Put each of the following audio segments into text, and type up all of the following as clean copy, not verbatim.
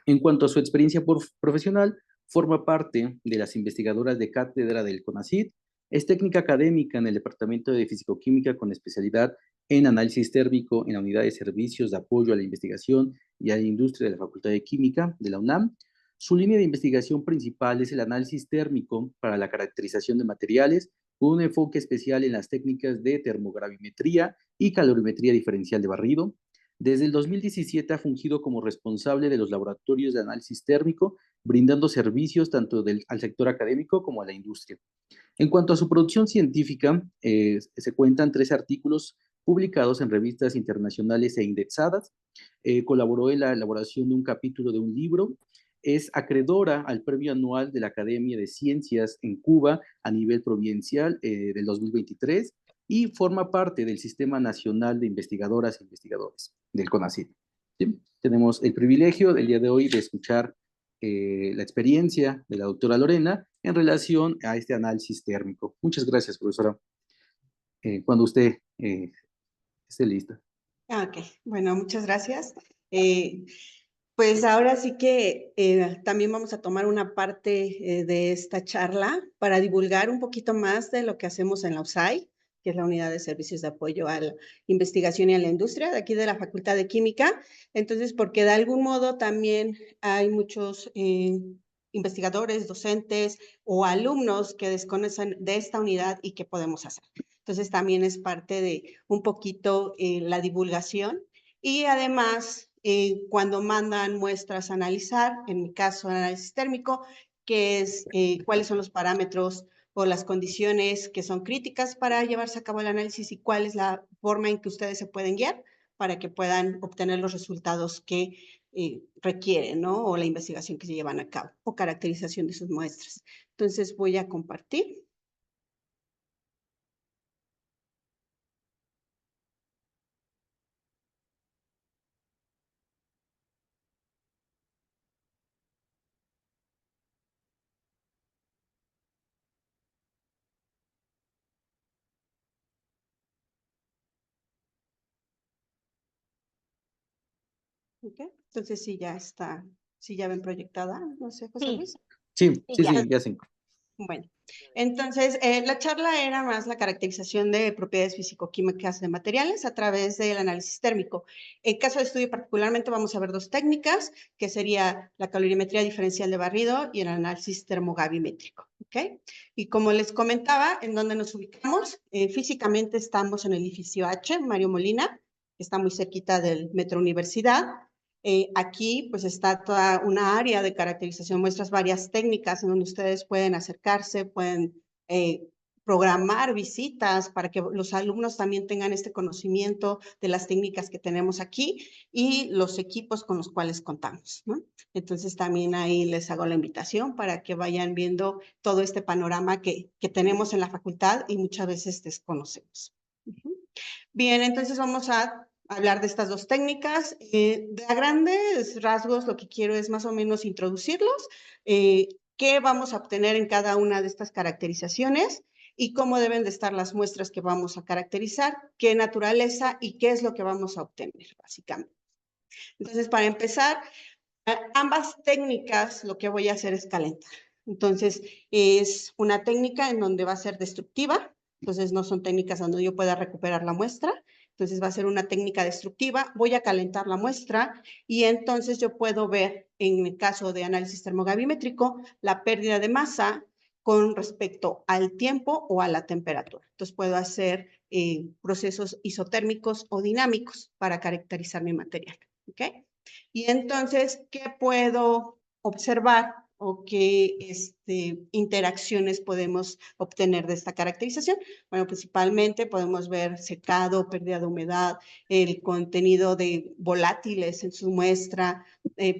En cuanto a su experiencia profesional, forma parte de las investigadoras de cátedra del CONACYT, es técnica académica en el Departamento de Fisicoquímica con especialidad en análisis térmico en la Unidad de Servicios de Apoyo a la Investigación y a la Industria de la Facultad de Química de la UNAM. Su línea de investigación principal es el análisis térmico para la caracterización de materiales, con un enfoque especial en las técnicas de termogravimetría y calorimetría diferencial de barrido. Desde el 2017 ha fungido como responsable de los laboratorios de análisis térmico, brindando servicios tanto al sector académico como a la industria. En cuanto a su producción científica, se cuentan 3 artículos publicados en revistas internacionales e indexadas. Colaboró en la elaboración de un capítulo de un libro. Es acreedora al premio anual de la Academia de Ciencias en Cuba a nivel provincial del 2023 y forma parte del Sistema Nacional de Investigadoras e Investigadores del CONACYT. ¿Sí? Tenemos el privilegio del día de hoy de escuchar la experiencia de la doctora Lorena en relación a este análisis térmico. Muchas gracias, profesora. Cuando usted esté lista. Ok, bueno, muchas gracias. Pues ahora sí que también vamos a tomar una parte de esta charla para divulgar un poquito más de lo que hacemos en la USAI, que es la Unidad de Servicios de Apoyo a la Investigación y a la Industria, de aquí de la Facultad de Química. Entonces, porque de algún modo también hay muchos investigadores, docentes o alumnos que desconocen de esta unidad y qué podemos hacer. Entonces, también es parte de un poquito la divulgación y además, cuando mandan muestras a analizar, en mi caso, análisis térmico, que es cuáles son los parámetros o las condiciones que son críticas para llevarse a cabo el análisis y cuál es la forma en que ustedes se pueden guiar para que puedan obtener los resultados que requieren, ¿no? O la investigación que se llevan a cabo o caracterización de sus muestras. Entonces, voy a compartir. Okay. Entonces, sí, ya está, sí, ya ven proyectada, no sé, José Luis. Sí, Ya. ya se. Bueno, entonces, la charla era más la caracterización de propiedades físico-químicas de materiales a través del análisis térmico. En caso de estudio particularmente vamos a ver 2 técnicas, que sería la calorimetría diferencial de barrido y el análisis termogravimétrico, ¿ok? Y como les comentaba, en donde nos ubicamos, físicamente estamos en el edificio H, Mario Molina, que está muy cerquita del Metro Universidad. Aquí pues está toda una área de caracterización, muestras varias técnicas en donde ustedes pueden acercarse, pueden programar visitas para que los alumnos también tengan este conocimiento de las técnicas que tenemos aquí y los equipos con los cuales contamos, ¿no? Entonces también ahí les hago la invitación para que vayan viendo todo este panorama que tenemos en la facultad y muchas veces desconocemos. Bien, entonces vamos a hablar de estas 2 técnicas. De a grandes rasgos, lo que quiero es más o menos introducirlos, qué vamos a obtener en cada una de estas caracterizaciones y cómo deben de estar las muestras que vamos a caracterizar, qué naturaleza y qué es lo que vamos a obtener, básicamente. Entonces, para empezar, ambas técnicas lo que voy a hacer es calentar. Entonces, es una técnica en donde va a ser destructiva, entonces no son técnicas donde yo pueda recuperar la muestra, entonces va a ser una técnica destructiva, voy a calentar la muestra y entonces yo puedo ver, en el caso de análisis termogravimétrico, la pérdida de masa con respecto al tiempo o a la temperatura. Entonces puedo hacer procesos isotérmicos o dinámicos para caracterizar mi material, ¿ok? Y entonces, ¿qué puedo observar o qué interacciones podemos obtener de esta caracterización? Bueno, principalmente podemos ver secado, pérdida de humedad, el contenido de volátiles en su muestra,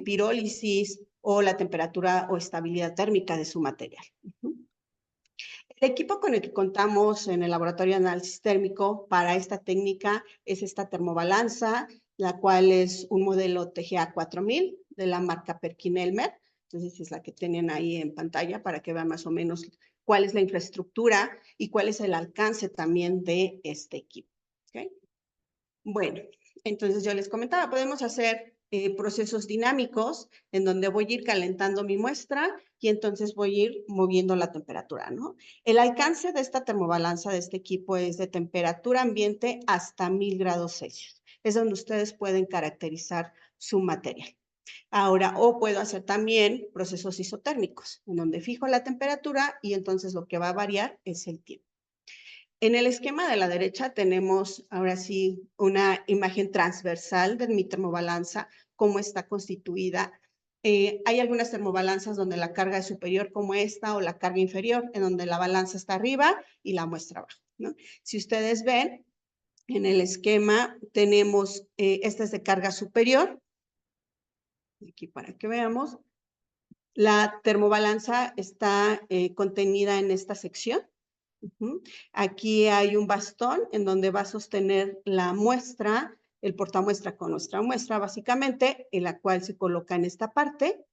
pirólisis o la temperatura o estabilidad térmica de su material. El equipo con el que contamos en el laboratorio de análisis térmico para esta técnica es esta termobalanza, la cual es un modelo TGA 4000 de la marca Perkin-Elmer. Entonces es la que tienen ahí en pantalla para que vean más o menos cuál es la infraestructura y cuál es el alcance también de este equipo. ¿Okay? Bueno, entonces yo les comentaba, podemos hacer procesos dinámicos en donde voy a ir calentando mi muestra y entonces voy a ir moviendo la temperatura, ¿no? El alcance de esta termobalanza de este equipo es de temperatura ambiente hasta 1000 grados Celsius. Es donde ustedes pueden caracterizar su material. Ahora, o puedo hacer también procesos isotérmicos, en donde fijo la temperatura y entonces lo que va a variar es el tiempo. En el esquema de la derecha tenemos ahora sí una imagen transversal de mi termobalanza, cómo está constituida. Hay algunas termobalanzas donde la carga es superior como esta o la carga inferior, en donde la balanza está arriba y la muestra abajo, ¿no? Si ustedes ven, en el esquema tenemos, esta es de carga superior, aquí para que veamos. La termobalanza está contenida en esta sección. Aquí hay un bastón en donde va a sostener la muestra, el portamuestra con nuestra muestra, básicamente, en la cual se coloca en esta parte.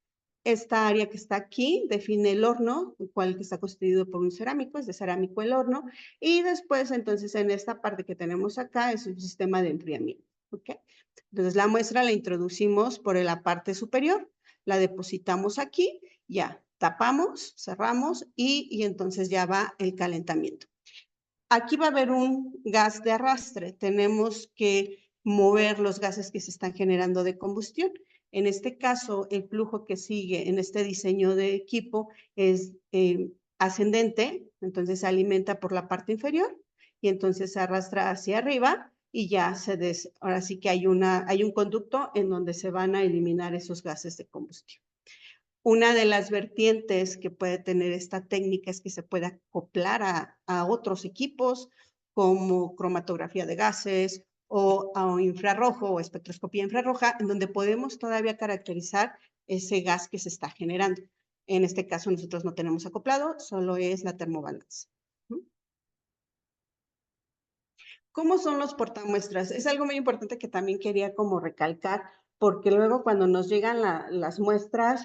Esta área que está aquí define el horno, el cual está constituido por un cerámico, es de cerámico el horno, y después, entonces, en esta parte que tenemos acá es un sistema de enfriamiento, ¿ok? Entonces, la muestra la introducimos por la parte superior, la depositamos aquí, ya, tapamos, cerramos y entonces ya va el calentamiento. Aquí va a haber un gas de arrastre. Tenemos que mover los gases que se están generando de combustión. En este caso, el flujo que sigue en este diseño de equipo es ascendente, entonces se alimenta por la parte inferior y entonces se arrastra hacia arriba y ya ahora sí que hay un conducto en donde se van a eliminar esos gases de combustión. Una de las vertientes que puede tener esta técnica es que se puede acoplar a otros equipos como cromatografía de gases o a infrarrojo o espectroscopía infrarroja, en donde podemos todavía caracterizar ese gas que se está generando. En este caso nosotros no tenemos acoplado, solo es la termobalanza. ¿Cómo son los portamuestras? Es algo muy importante que también quería como recalcar, porque luego cuando nos llegan las muestras,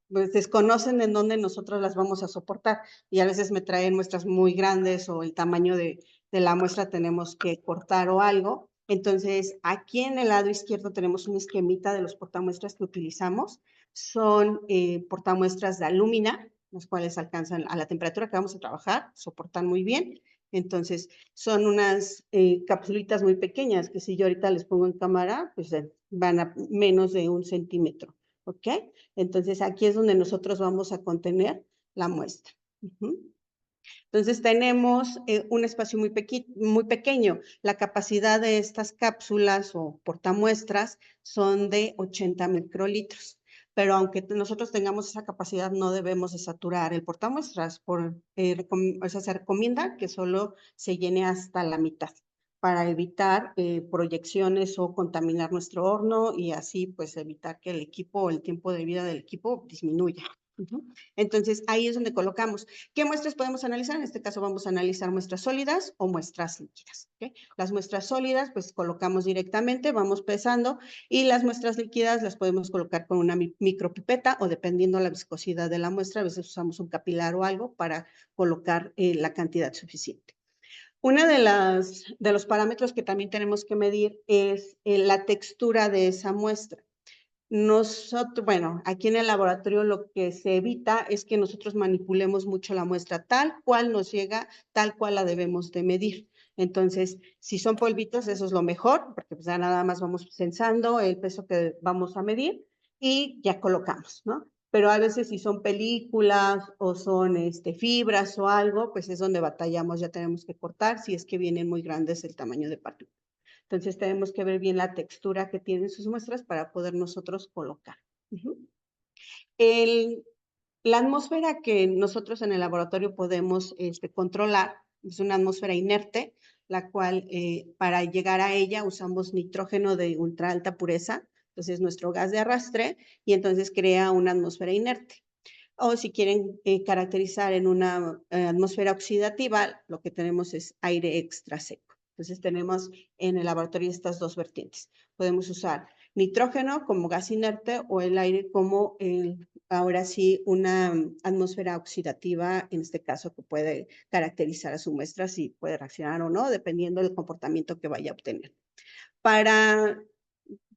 pues desconocen en dónde nosotros las vamos a soportar y a veces me traen muestras muy grandes o el tamaño de la muestra tenemos que cortar o algo. Entonces, aquí en el lado izquierdo tenemos un esquemita de los portamuestras que utilizamos. Son portamuestras de alúmina, los cuales alcanzan a la temperatura que vamos a trabajar, soportan muy bien. Entonces, son unas capsulitas muy pequeñas que si yo ahorita les pongo en cámara, pues van a menos de 1 centímetro, ¿ok? Entonces, aquí es donde nosotros vamos a contener la muestra. Entonces, tenemos un espacio muy pequeño. La capacidad de estas cápsulas o portamuestras son de 80 microlitros. Pero aunque nosotros tengamos esa capacidad, no debemos de saturar el portamuestras. Se recomienda que solo se llene hasta la mitad para evitar proyecciones o contaminar nuestro horno y así pues evitar que el equipo o el tiempo de vida del equipo disminuya. Entonces, ahí es donde colocamos. ¿Qué muestras podemos analizar? En este caso vamos a analizar muestras sólidas o muestras líquidas. ¿Okay? Las muestras sólidas, pues colocamos directamente, vamos pesando, y las muestras líquidas las podemos colocar con una micropipeta o dependiendo la viscosidad de la muestra, a veces usamos un capilar o algo para colocar la cantidad suficiente. Una de los parámetros que también tenemos que medir es la textura de esa muestra. Nosotros, bueno, aquí en el laboratorio lo que se evita es que nosotros manipulemos mucho la muestra tal cual nos llega, tal cual la debemos de medir. Entonces, si son polvitos, eso es lo mejor, porque pues ya nada más vamos censando el peso que vamos a medir y ya colocamos, ¿no? Pero a veces si son películas o son fibras o algo, pues es donde batallamos, ya tenemos que cortar si es que vienen muy grandes el tamaño de partícula. Entonces tenemos que ver bien la textura que tienen sus muestras para poder nosotros colocar. La atmósfera que nosotros en el laboratorio podemos controlar es una atmósfera inerte, la cual para llegar a ella usamos nitrógeno de ultra alta pureza, entonces nuestro gas de arrastre, y entonces crea una atmósfera inerte. O si quieren caracterizar en una atmósfera oxidativa, lo que tenemos es aire extra seco. Entonces tenemos en el laboratorio estas dos vertientes. Podemos usar nitrógeno como gas inerte o el aire como ahora sí una atmósfera oxidativa, en este caso que puede caracterizar a su muestra si puede reaccionar o no, dependiendo del comportamiento que vaya a obtener. Para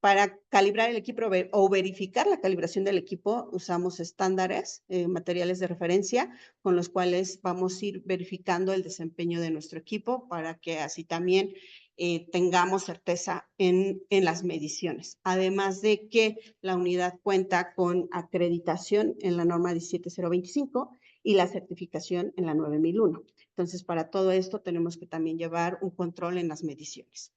Para calibrar el equipo o verificar la calibración del equipo, usamos estándares, materiales de referencia, con los cuales vamos a ir verificando el desempeño de nuestro equipo para que así también tengamos certeza en las mediciones. Además de que la unidad cuenta con acreditación en la norma 17025 y la certificación en la 9001. Entonces, para todo esto tenemos que también llevar un control en las mediciones.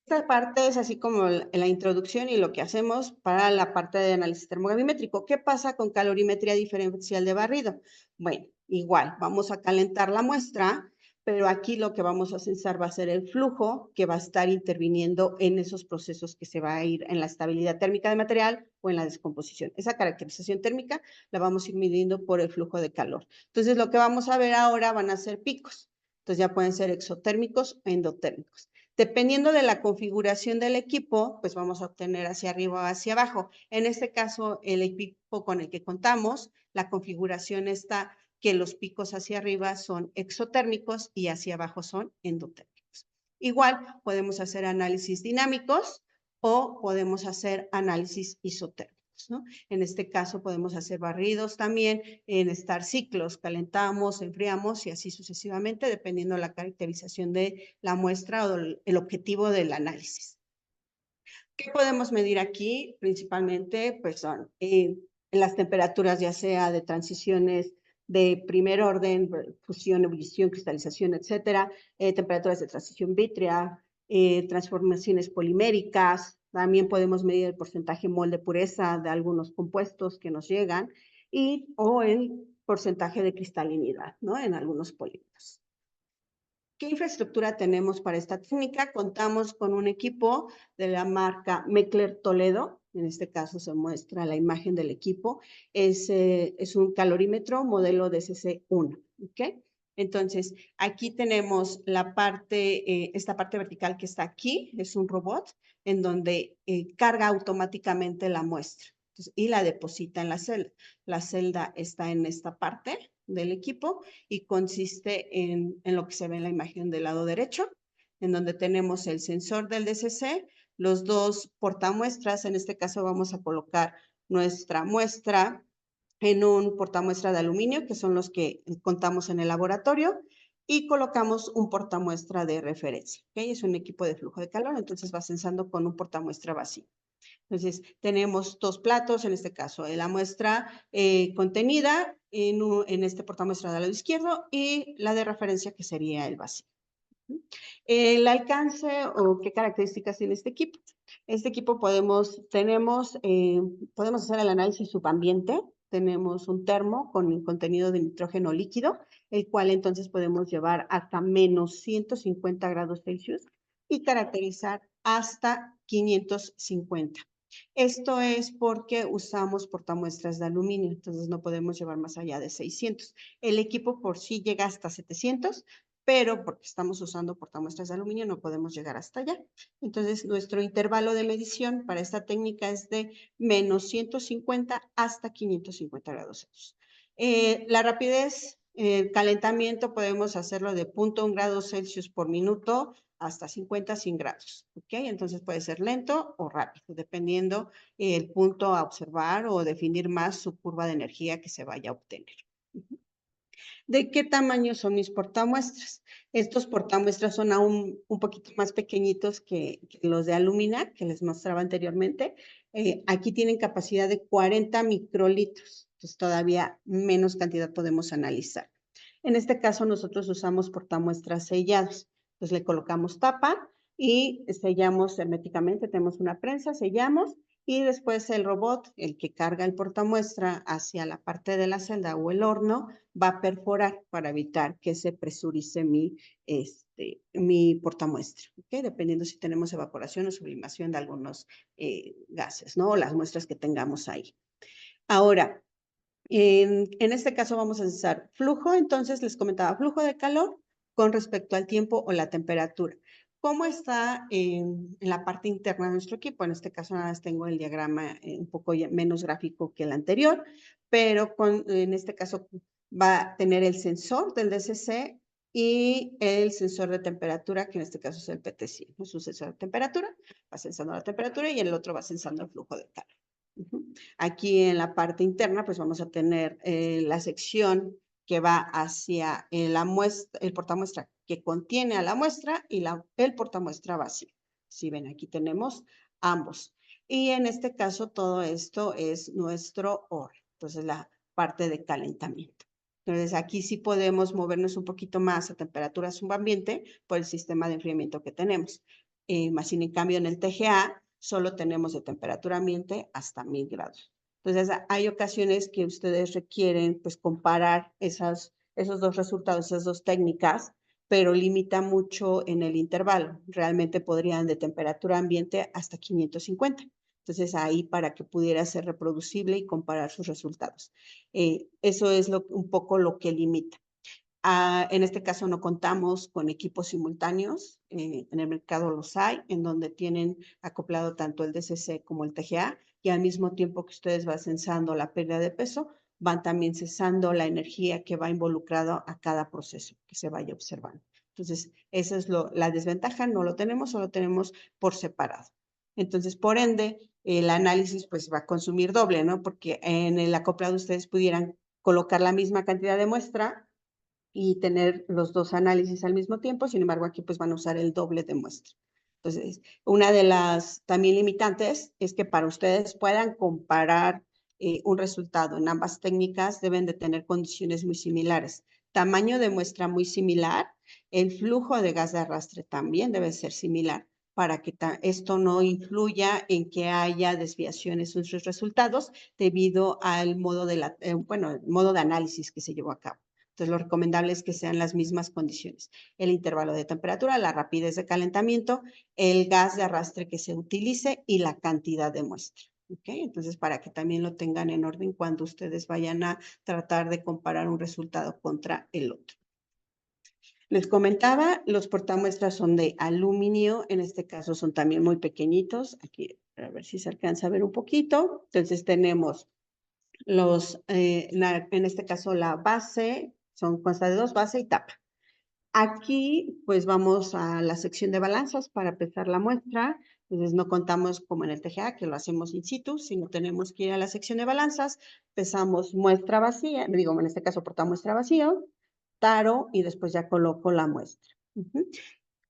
Esta parte es así como la introducción y lo que hacemos para la parte de análisis termogravimétrico. ¿Qué pasa con calorimetría diferencial de barrido? Bueno, igual, vamos a calentar la muestra, pero aquí lo que vamos a censar va a ser el flujo que va a estar interviniendo en esos procesos que se va a ir en la estabilidad térmica del material o en la descomposición. Esa caracterización térmica la vamos a ir midiendo por el flujo de calor. Entonces, lo que vamos a ver ahora van a ser picos. Entonces, ya pueden ser exotérmicos o endotérmicos. Dependiendo de la configuración del equipo, pues vamos a obtener hacia arriba o hacia abajo. En este caso, el equipo con el que contamos, la configuración está que los picos hacia arriba son exotérmicos y hacia abajo son endotérmicos. Igual, podemos hacer análisis dinámicos o podemos hacer análisis isotérmicos, ¿no? En este caso podemos hacer barridos también, en estar ciclos, calentamos, enfriamos y así sucesivamente, dependiendo de la caracterización de la muestra o el objetivo del análisis. ¿Qué podemos medir aquí? Principalmente, pues son las temperaturas, ya sea de transiciones de primer orden, fusión, ebullición, cristalización, etcétera, temperaturas de transición vítrea, transformaciones poliméricas. También podemos medir el porcentaje mol de pureza de algunos compuestos que nos llegan o el porcentaje de cristalinidad, ¿no? En algunos polímeros. ¿Qué infraestructura tenemos para esta técnica? Contamos con un equipo de la marca Meckler Toledo. En este caso se muestra la imagen del equipo. Es un calorímetro modelo DCC-1. ¿Okay? Entonces, aquí tenemos la parte, esta parte vertical que está aquí, es un robot en donde carga automáticamente la muestra. Entonces, y la deposita en la celda. La celda está en esta parte del equipo y consiste en lo que se ve en la imagen del lado derecho, en donde tenemos el sensor del DCC, los dos portamuestras. En este caso vamos a colocar nuestra muestra en un portamuestra de aluminio, que son los que contamos en el laboratorio, y colocamos un portamuestra de referencia. ¿Okay? Es un equipo de flujo de calor, entonces va sensando con un portamuestra vacío. Entonces, tenemos dos platos, en este caso, la muestra contenida en este portamuestra del lado izquierdo y la de referencia que sería el vacío. El alcance o qué características tiene este equipo. Este equipo podemos hacer el análisis subambiente. Tenemos un termo con contenido de nitrógeno líquido, el cual entonces podemos llevar hasta menos 150 grados Celsius y caracterizar hasta 550. Esto es porque usamos portamuestras de aluminio, entonces no podemos llevar más allá de 600. El equipo por sí llega hasta 700, pero porque estamos usando portamuestras de aluminio no podemos llegar hasta allá. Entonces, nuestro intervalo de medición para esta técnica es de menos 150 hasta 550 grados Celsius. La rapidez, el calentamiento podemos hacerlo de 0.1 grados Celsius por minuto hasta 50, 100 grados, ¿ok? Entonces puede ser lento o rápido, dependiendo el punto a observar o definir más su curva de energía que se vaya a obtener. ¿De qué tamaño son mis portamuestras? Estos portamuestras son aún un poquito más pequeñitos que los de alumina, que les mostraba anteriormente. Aquí tienen capacidad de 40 microlitros, entonces todavía menos cantidad podemos analizar. En este caso, nosotros usamos portamuestras sellados. Entonces, le colocamos tapa y sellamos herméticamente. Tenemos una prensa, sellamos y después el robot, el que carga el portamuestra hacia la parte de la celda o el horno, va a perforar para evitar que se presurice mi portamuestra, ¿okay? Dependiendo si tenemos evaporación o sublimación de algunos gases, ¿no? O las muestras que tengamos ahí. Ahora, en este caso vamos a usar flujo, entonces les comentaba flujo de calor con respecto al tiempo o la temperatura. ¿Cómo está en la parte interna de nuestro equipo? En este caso nada más tengo el diagrama un poco menos gráfico que el anterior, pero en este caso va a tener el sensor del DCC y el sensor de temperatura, que en este caso es el PT100, ¿no? Es un sensor de temperatura, va sensando la temperatura y el otro va sensando el flujo de calor. Aquí en la parte interna, pues vamos a tener la sección que va hacia la muestra, el portamuestra que contiene a la muestra y el portamuestra vacío. Si ven, aquí tenemos ambos. Y en este caso, todo esto es nuestro OR, entonces la parte de calentamiento. Entonces, aquí sí podemos movernos un poquito más a temperatura subambiente por el sistema de enfriamiento que tenemos. Más sin en cambio, en el TGA solo tenemos de temperatura ambiente hasta 1000 grados. Entonces, hay ocasiones que ustedes requieren, pues, comparar esos dos resultados, esas dos técnicas, pero limita mucho en el intervalo. Realmente podrían de temperatura ambiente hasta 550. Entonces, ahí para que pudiera ser reproducible y comparar sus resultados. Eso es un poco lo que limita. En este caso no contamos con equipos simultáneos, en el mercado los hay, en donde tienen acoplado tanto el DCC como el TGA, y al mismo tiempo que ustedes van censando la pérdida de peso, van también censando la energía que va involucrado a cada proceso que se vaya observando. Entonces, esa es la desventaja, no lo tenemos, solo tenemos por separado. Entonces, por ende, el análisis pues va a consumir doble, ¿no? Porque en el acoplado ustedes pudieran colocar la misma cantidad de muestra y tener los dos análisis al mismo tiempo, sin embargo, aquí pues van a usar el doble de muestra. Entonces, una de las también limitantes es que para ustedes puedan comparar un resultado en ambas técnicas, deben de tener condiciones muy similares. Tamaño de muestra muy similar, el flujo de gas de arrastre también debe ser similar para que esto no influya en que haya desviaciones en sus resultados debido al modo modo de análisis que se llevó a cabo. Entonces, lo recomendable es que sean las mismas condiciones. El intervalo de temperatura, la rapidez de calentamiento, el gas de arrastre que se utilice y la cantidad de muestra. ¿Okay? Entonces, para que también lo tengan en orden cuando ustedes vayan a tratar de comparar un resultado contra el otro. Les comentaba, los portamuestras son de aluminio, en este caso son también muy pequeñitos. Aquí, a ver si se alcanza a ver un poquito. Entonces, tenemos en este caso la base, consta de dos, base y tapa. Aquí pues vamos a la sección de balanzas para pesar la muestra. Entonces no contamos como en el TGA que lo hacemos in situ, sino tenemos que ir a la sección de balanzas, pesamos muestra vacía, digo en este caso portamuestra vacío, taro y después ya coloco la muestra.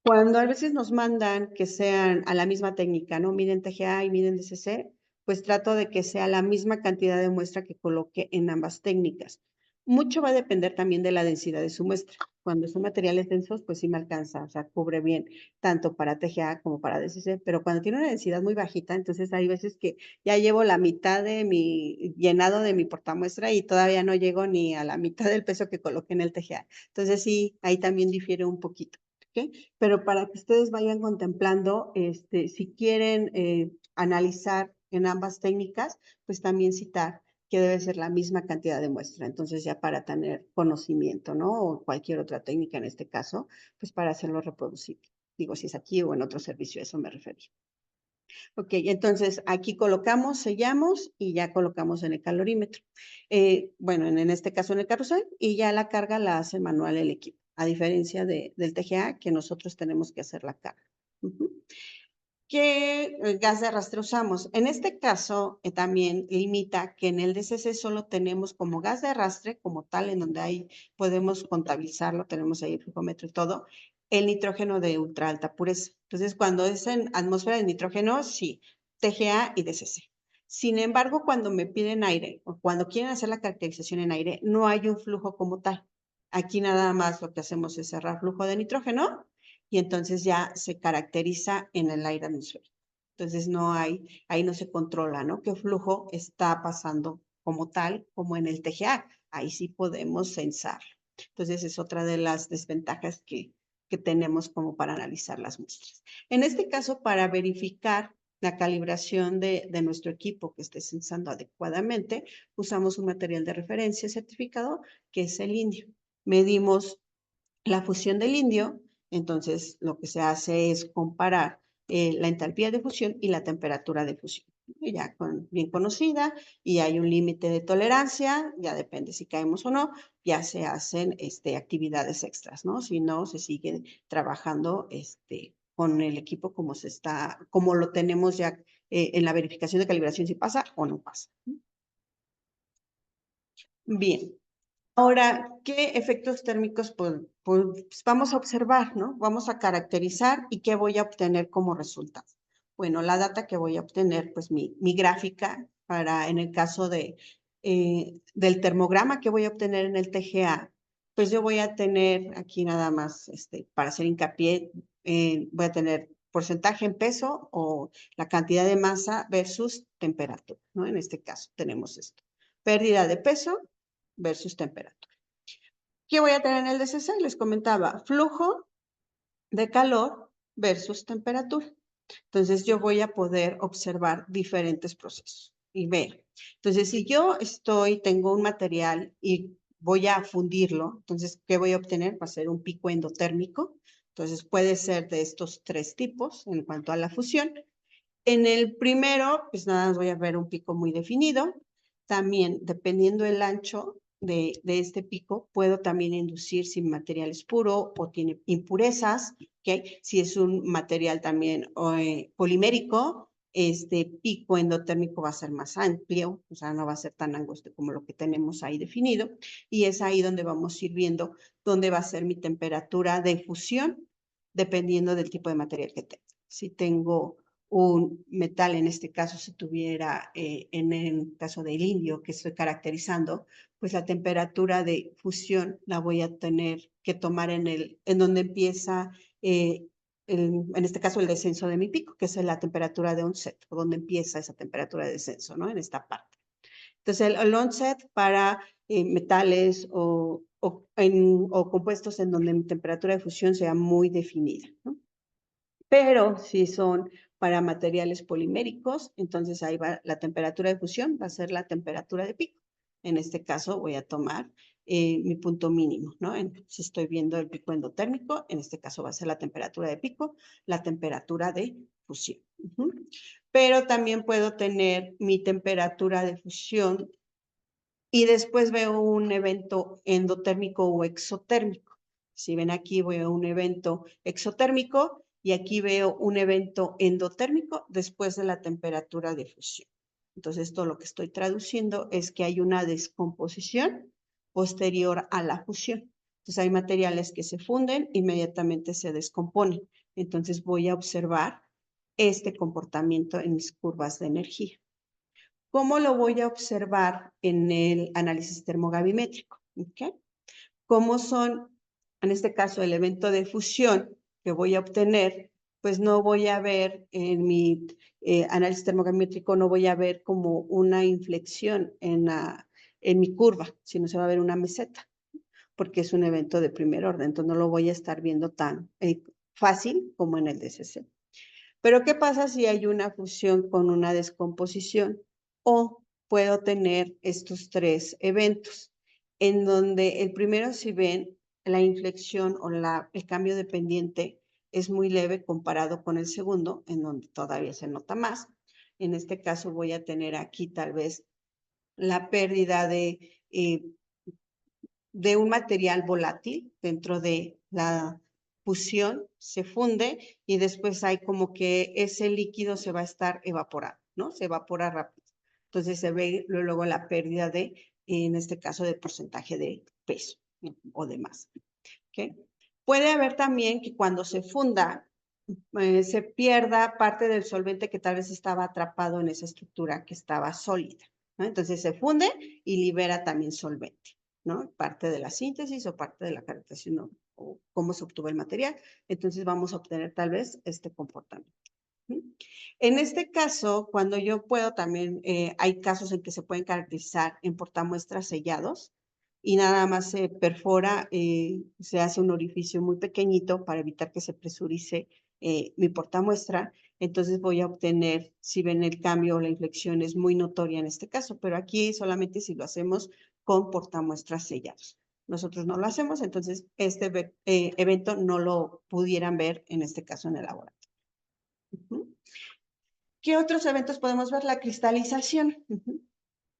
Cuando a veces nos mandan que sean a la misma técnica, ¿no? Miden TGA y miden DCC, pues trato de que sea la misma cantidad de muestra que coloque en ambas técnicas. Mucho va a depender también de la densidad de su muestra. Cuando son materiales densos, pues sí me alcanza, o sea, cubre bien tanto para TGA como para DCC, pero cuando tiene una densidad muy bajita, entonces hay veces que ya llevo la mitad de mi llenado de mi portamuestra y todavía no llego ni a la mitad del peso que coloqué en el TGA. Entonces sí, ahí también difiere un poquito. ¿Okay? Pero para que ustedes vayan contemplando, si quieren analizar en ambas técnicas, pues también citar que debe ser la misma cantidad de muestra. Entonces ya para tener conocimiento, ¿no? O cualquier otra técnica en este caso, pues para hacerlo reproducible. Digo, si es aquí o en otro servicio, eso me refería. Ok, entonces aquí colocamos, sellamos y ya colocamos en el calorímetro. Bueno, en este caso en el carrusel y ya la carga la hace manual el equipo, a diferencia del TGA que nosotros tenemos que hacer la carga. ¿Qué gas de arrastre usamos? En este caso también limita que en el DCC solo tenemos como gas de arrastre, como tal, en donde ahí podemos contabilizarlo, tenemos ahí el flujómetro y todo, el nitrógeno de ultra alta pureza. Entonces, cuando es en atmósfera de nitrógeno, sí, TGA y DCC. Sin embargo, cuando me piden aire o cuando quieren hacer la caracterización en aire, no hay un flujo como tal. Aquí nada más lo que hacemos es cerrar flujo de nitrógeno y entonces ya se caracteriza en el aire atmosférico. Entonces ahí no se controla, ¿no? ¿Qué flujo está pasando como tal, como en el TGA? Ahí sí podemos censar. Entonces es otra de las desventajas que tenemos como para analizar las muestras. En este caso, para verificar la calibración de nuestro equipo que esté censando adecuadamente, usamos un material de referencia certificado que es el indio. Medimos la fusión del indio, entonces lo que se hace es comparar la entalpía de fusión y la temperatura de fusión. ya bien conocida, y hay un límite de tolerancia, ya depende si caemos o no, ya se hacen actividades extras, ¿no? Si no, se sigue trabajando con el equipo como lo tenemos ya en la verificación de calibración, si pasa o no pasa. Bien. Ahora, ¿qué efectos térmicos pues vamos a observar, ¿no? Vamos a caracterizar y qué voy a obtener como resultado. Bueno, la data que voy a obtener, pues mi gráfica para, en el caso del termograma que voy a obtener en el TGA, pues yo voy a tener aquí nada más, para hacer hincapié, voy a tener porcentaje en peso o la cantidad de masa versus temperatura, ¿no? En este caso tenemos esto. Pérdida de peso versus temperatura. ¿Qué voy a tener en el DCC? Les comentaba, flujo de calor versus temperatura. Entonces, yo voy a poder observar diferentes procesos y ver. Entonces, si yo tengo un material y voy a fundirlo, entonces, ¿qué voy a obtener? Va a ser un pico endotérmico. Entonces, puede ser de estos tres tipos en cuanto a la fusión. En el primero, pues nada más voy a ver un pico muy definido. También, dependiendo del ancho de este pico, puedo también inducir si el material es puro o tiene impurezas, ¿okay? Si es un material también polimérico, este pico endotérmico va a ser más amplio, o sea, no va a ser tan angosto como lo que tenemos ahí definido. Y es ahí donde vamos a ir viendo dónde va a ser mi temperatura de fusión, dependiendo del tipo de material que tenga. Si tengo un metal, en este caso, si tuviera, en el caso del indio que estoy caracterizando, pues la temperatura de fusión la voy a tener que tomar en donde empieza, en este caso, el descenso de mi pico, que es la temperatura de onset, o donde empieza esa temperatura de descenso, ¿no? En esta parte. Entonces, el onset para metales o compuestos en donde mi temperatura de fusión sea muy definida, ¿no? Pero si son para materiales poliméricos, entonces ahí va la temperatura de fusión, va a ser la temperatura de pico. En este caso voy a tomar mi punto mínimo, ¿no? Si estoy viendo el pico endotérmico, en este caso va a ser la temperatura de pico, la temperatura de fusión. Pero también puedo tener mi temperatura de fusión y después veo un evento endotérmico o exotérmico. Si ven aquí, veo un evento exotérmico y aquí veo un evento endotérmico después de la temperatura de fusión. Entonces, esto lo que estoy traduciendo es que hay una descomposición posterior a la fusión. Entonces, hay materiales que se funden, inmediatamente se descomponen. Entonces, voy a observar este comportamiento en mis curvas de energía. ¿Cómo lo voy a observar en el análisis termogravimétrico? ¿Okay? ¿Cómo son, en este caso, el evento de fusión que voy a obtener? Pues no voy a ver en mi análisis termogravimétrico, no voy a ver como una inflexión en mi curva, sino se va a ver una meseta, porque es un evento de primer orden, entonces no lo voy a estar viendo tan fácil como en el DCC. Pero ¿qué pasa si hay una fusión con una descomposición? O puedo tener estos tres eventos, en donde el primero, si ven, la inflexión o el cambio de pendiente es muy leve comparado con el segundo, en donde todavía se nota más. En este caso voy a tener aquí tal vez la pérdida de un material volátil dentro de la fusión, se funde y después hay como que ese líquido se va a estar evaporando, ¿no? Se evapora rápido. Entonces se ve luego la pérdida en este caso, de porcentaje de peso o de masa. ¿Okay? Puede haber también que cuando se funda, se pierda parte del solvente que tal vez estaba atrapado en esa estructura que estaba sólida, ¿no? Entonces se funde y libera también solvente, ¿no? Parte de la síntesis o parte de la caracterización, ¿no? O cómo se obtuvo el material. Entonces vamos a obtener tal vez este comportamiento. En este caso, cuando yo puedo también, hay casos en que se pueden caracterizar en portamuestras sellados y nada más se perfora, se hace un orificio muy pequeñito para evitar que se presurice mi portamuestra. Entonces voy a obtener, si ven el cambio o la inflexión es muy notoria en este caso, pero aquí solamente si lo hacemos con portamuestras sellados. Nosotros no lo hacemos, entonces este evento no lo pudieran ver en este caso en el laboratorio. ¿Qué otros eventos podemos ver? La cristalización.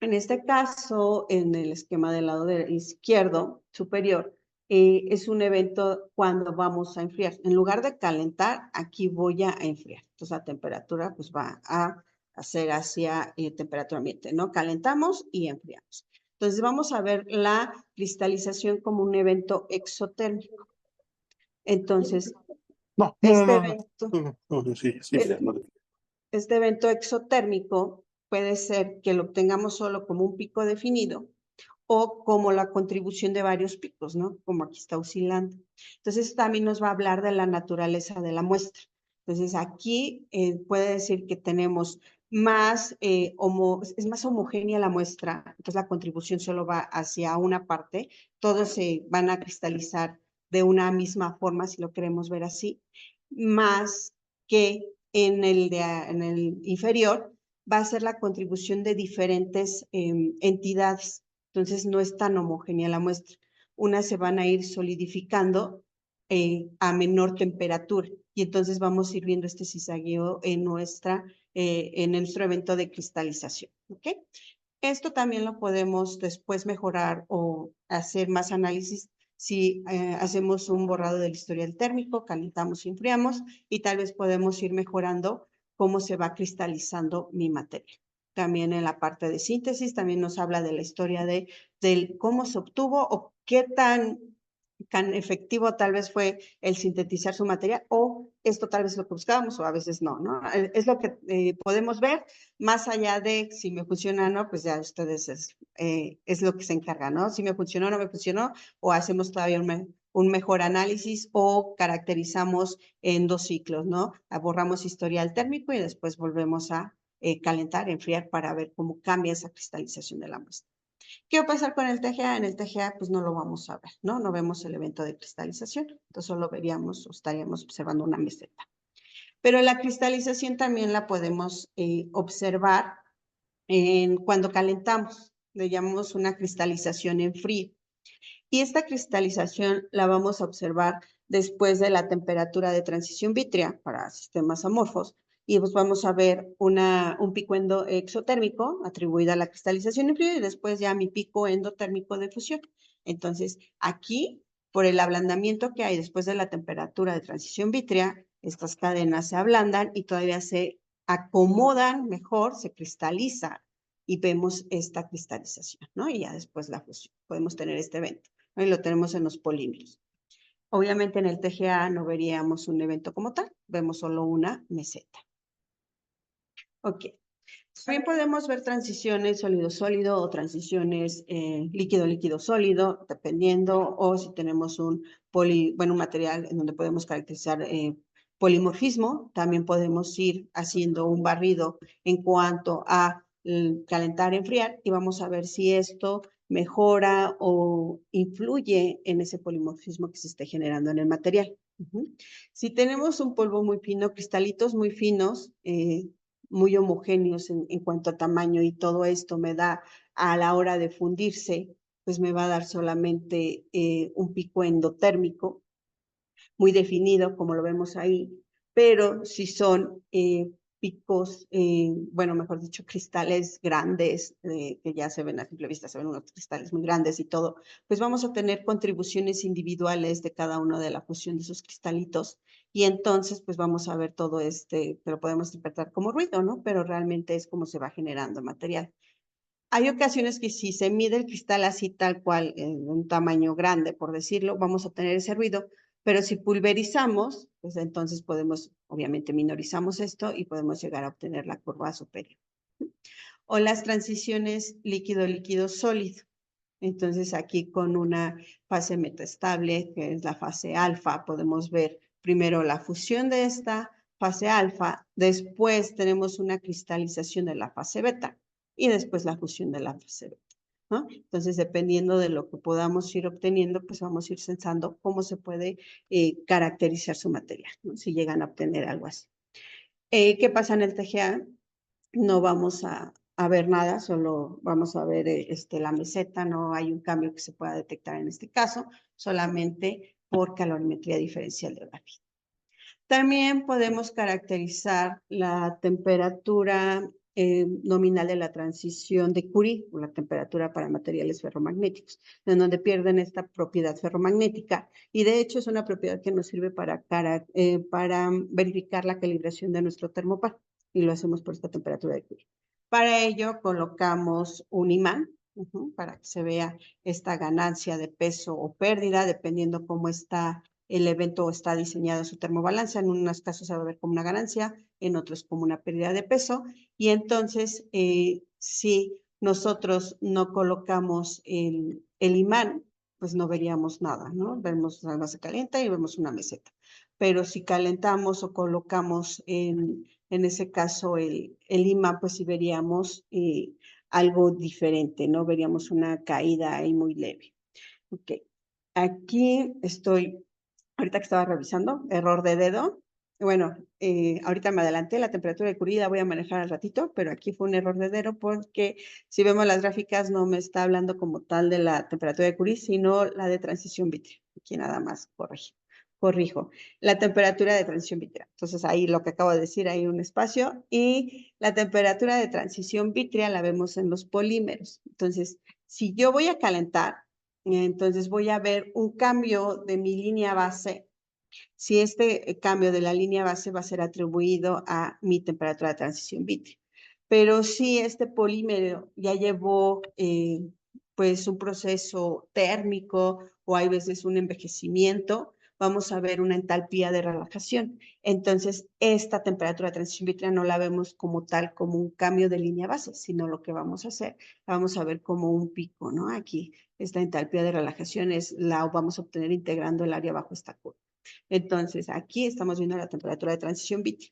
En este caso, en el esquema del lado izquierdo superior, es un evento cuando vamos a enfriar. En lugar de calentar, aquí voy a enfriar. Entonces, la temperatura pues va a hacer hacia temperatura ambiente, ¿no? Calentamos y enfriamos. Entonces, vamos a ver la cristalización como un evento exotérmico. Entonces, No, no, este no, evento, sí, mira, no. este evento exotérmico puede ser que lo obtengamos solo como un pico definido o como la contribución de varios picos, ¿no? Como aquí está oscilando. Entonces, también nos va a hablar de la naturaleza de la muestra. Entonces, aquí puede decir que tenemos más, es más homogénea la muestra, entonces la contribución solo va hacia una parte, todos se van a cristalizar de una misma forma, si lo queremos ver así, más que en el inferior va a ser la contribución de diferentes entidades. Entonces, no es tan homogénea la muestra. Unas se van a ir solidificando a menor temperatura y entonces vamos a ir viendo este zizagueo en nuestro evento de cristalización. ¿Ok? Esto también lo podemos después mejorar o hacer más análisis si hacemos un borrado del historial térmico, calentamos y enfriamos y tal vez podemos ir mejorando cómo se va cristalizando mi materia. También en la parte de síntesis también nos habla de la historia del cómo se obtuvo o qué tan efectivo tal vez fue el sintetizar su material o esto tal vez es lo que buscábamos o a veces no, ¿no? Es lo que podemos ver más allá de si me funciona o no, pues ya ustedes es lo que se encargan, ¿no? Si me funcionó o no me funcionó o hacemos todavía un mejor análisis o caracterizamos en 2 ciclos, ¿no? Borramos historial térmico y después volvemos a calentar, enfriar para ver cómo cambia esa cristalización de la muestra. ¿Qué va a pasar con el TGA? En el TGA, pues no lo vamos a ver, ¿no? No vemos el evento de cristalización, entonces solo veríamos o estaríamos observando una meseta. Pero la cristalización también la podemos observar cuando calentamos, le llamamos una cristalización en frío. Y esta cristalización la vamos a observar después de la temperatura de transición vítrea para sistemas amorfos y pues vamos a ver un pico exotérmico atribuido a la cristalización en frío y después ya mi pico endotérmico de fusión. Entonces, aquí, por el ablandamiento que hay después de la temperatura de transición vítrea, estas cadenas se ablandan y todavía se acomodan mejor, se cristalizan y vemos esta cristalización, ¿no? Y ya después la fusión. Podemos tener este evento. Y lo tenemos en los polímeros. Obviamente en el TGA no veríamos un evento como tal, vemos solo una meseta. Ok. También podemos ver transiciones sólido-sólido o transiciones líquido-líquido-sólido, dependiendo, o si tenemos un material en donde podemos caracterizar polimorfismo, también podemos ir haciendo un barrido en cuanto a calentar, enfriar, y vamos a ver si esto mejora o influye en ese polimorfismo que se esté generando en el material. Si tenemos un polvo muy fino, cristalitos muy finos, muy homogéneos en cuanto a tamaño y todo esto me da a la hora de fundirse, pues me va a dar solamente un pico endotérmico muy definido, como lo vemos ahí, pero si son picos, mejor dicho, cristales grandes, que ya se ven a simple vista, se ven unos cristales muy grandes y todo, pues vamos a tener contribuciones individuales de cada uno de la fusión de esos cristalitos y entonces pues vamos a ver todo pero podemos interpretar como ruido, ¿no? Pero realmente es como se va generando el material. Hay ocasiones que si se mide el cristal así tal cual, en un tamaño grande, por decirlo, vamos a tener ese ruido, pero si pulverizamos, pues entonces obviamente minorizamos esto y podemos llegar a obtener la curva superior. O las transiciones líquido-líquido-sólido. Entonces aquí con una fase metaestable, que es la fase alfa, podemos ver primero la fusión de esta fase alfa, después tenemos una cristalización de la fase beta y después la fusión de la fase beta, ¿no? Entonces, dependiendo de lo que podamos ir obteniendo, pues vamos a ir pensando cómo se puede caracterizar su material, ¿no? Si llegan a obtener algo así. ¿Qué pasa en el TGA? No vamos a ver nada, solo vamos a ver la meseta, no hay un cambio que se pueda detectar en este caso, solamente por calorimetría diferencial de barrido. También podemos caracterizar la temperatura nominal de la transición de Curie, o la temperatura para materiales ferromagnéticos, en donde pierden esta propiedad ferromagnética. Y de hecho es una propiedad que nos sirve para verificar la calibración de nuestro termopar, y lo hacemos por esta temperatura de Curie. Para ello colocamos un imán, para que se vea esta ganancia de peso o pérdida, dependiendo cómo está el evento está diseñado su termobalanza. En unos casos se va a ver como una ganancia, en otros como una pérdida de peso. Y entonces, si nosotros no colocamos el imán, pues no veríamos nada, ¿no? Vemos la base caliente y vemos una meseta. Pero si calentamos o colocamos en ese caso el imán, pues sí veríamos algo diferente, ¿no? Veríamos una caída ahí muy leve. Ok, aquí estoy. Ahorita que estaba revisando, error de dedo. Bueno, ahorita me adelanté, la temperatura de Curie la voy a manejar al ratito, pero aquí fue un error de dedo porque si vemos las gráficas no me está hablando como tal de la temperatura de Curie, sino la de transición vítrea. Aquí nada más corrijo. La temperatura de transición vítrea. Entonces ahí lo que acabo de decir, hay un espacio, y la temperatura de transición vítrea la vemos en los polímeros. Entonces, si yo voy a calentar, entonces voy a ver un cambio de mi línea base. Si este cambio de la línea base va a ser atribuido a mi temperatura de transición vítrea. Pero si este polímero ya llevó pues un proceso térmico o hay veces un envejecimiento, vamos a ver una entalpía de relajación. Entonces, esta temperatura de transición vítrea no la vemos como tal, como un cambio de línea base, sino lo que vamos a hacer, vamos a ver como un pico, ¿no? Aquí, esta entalpía de relajación la vamos a obtener integrando el área bajo esta curva. Entonces, aquí estamos viendo la temperatura de transición vítrea.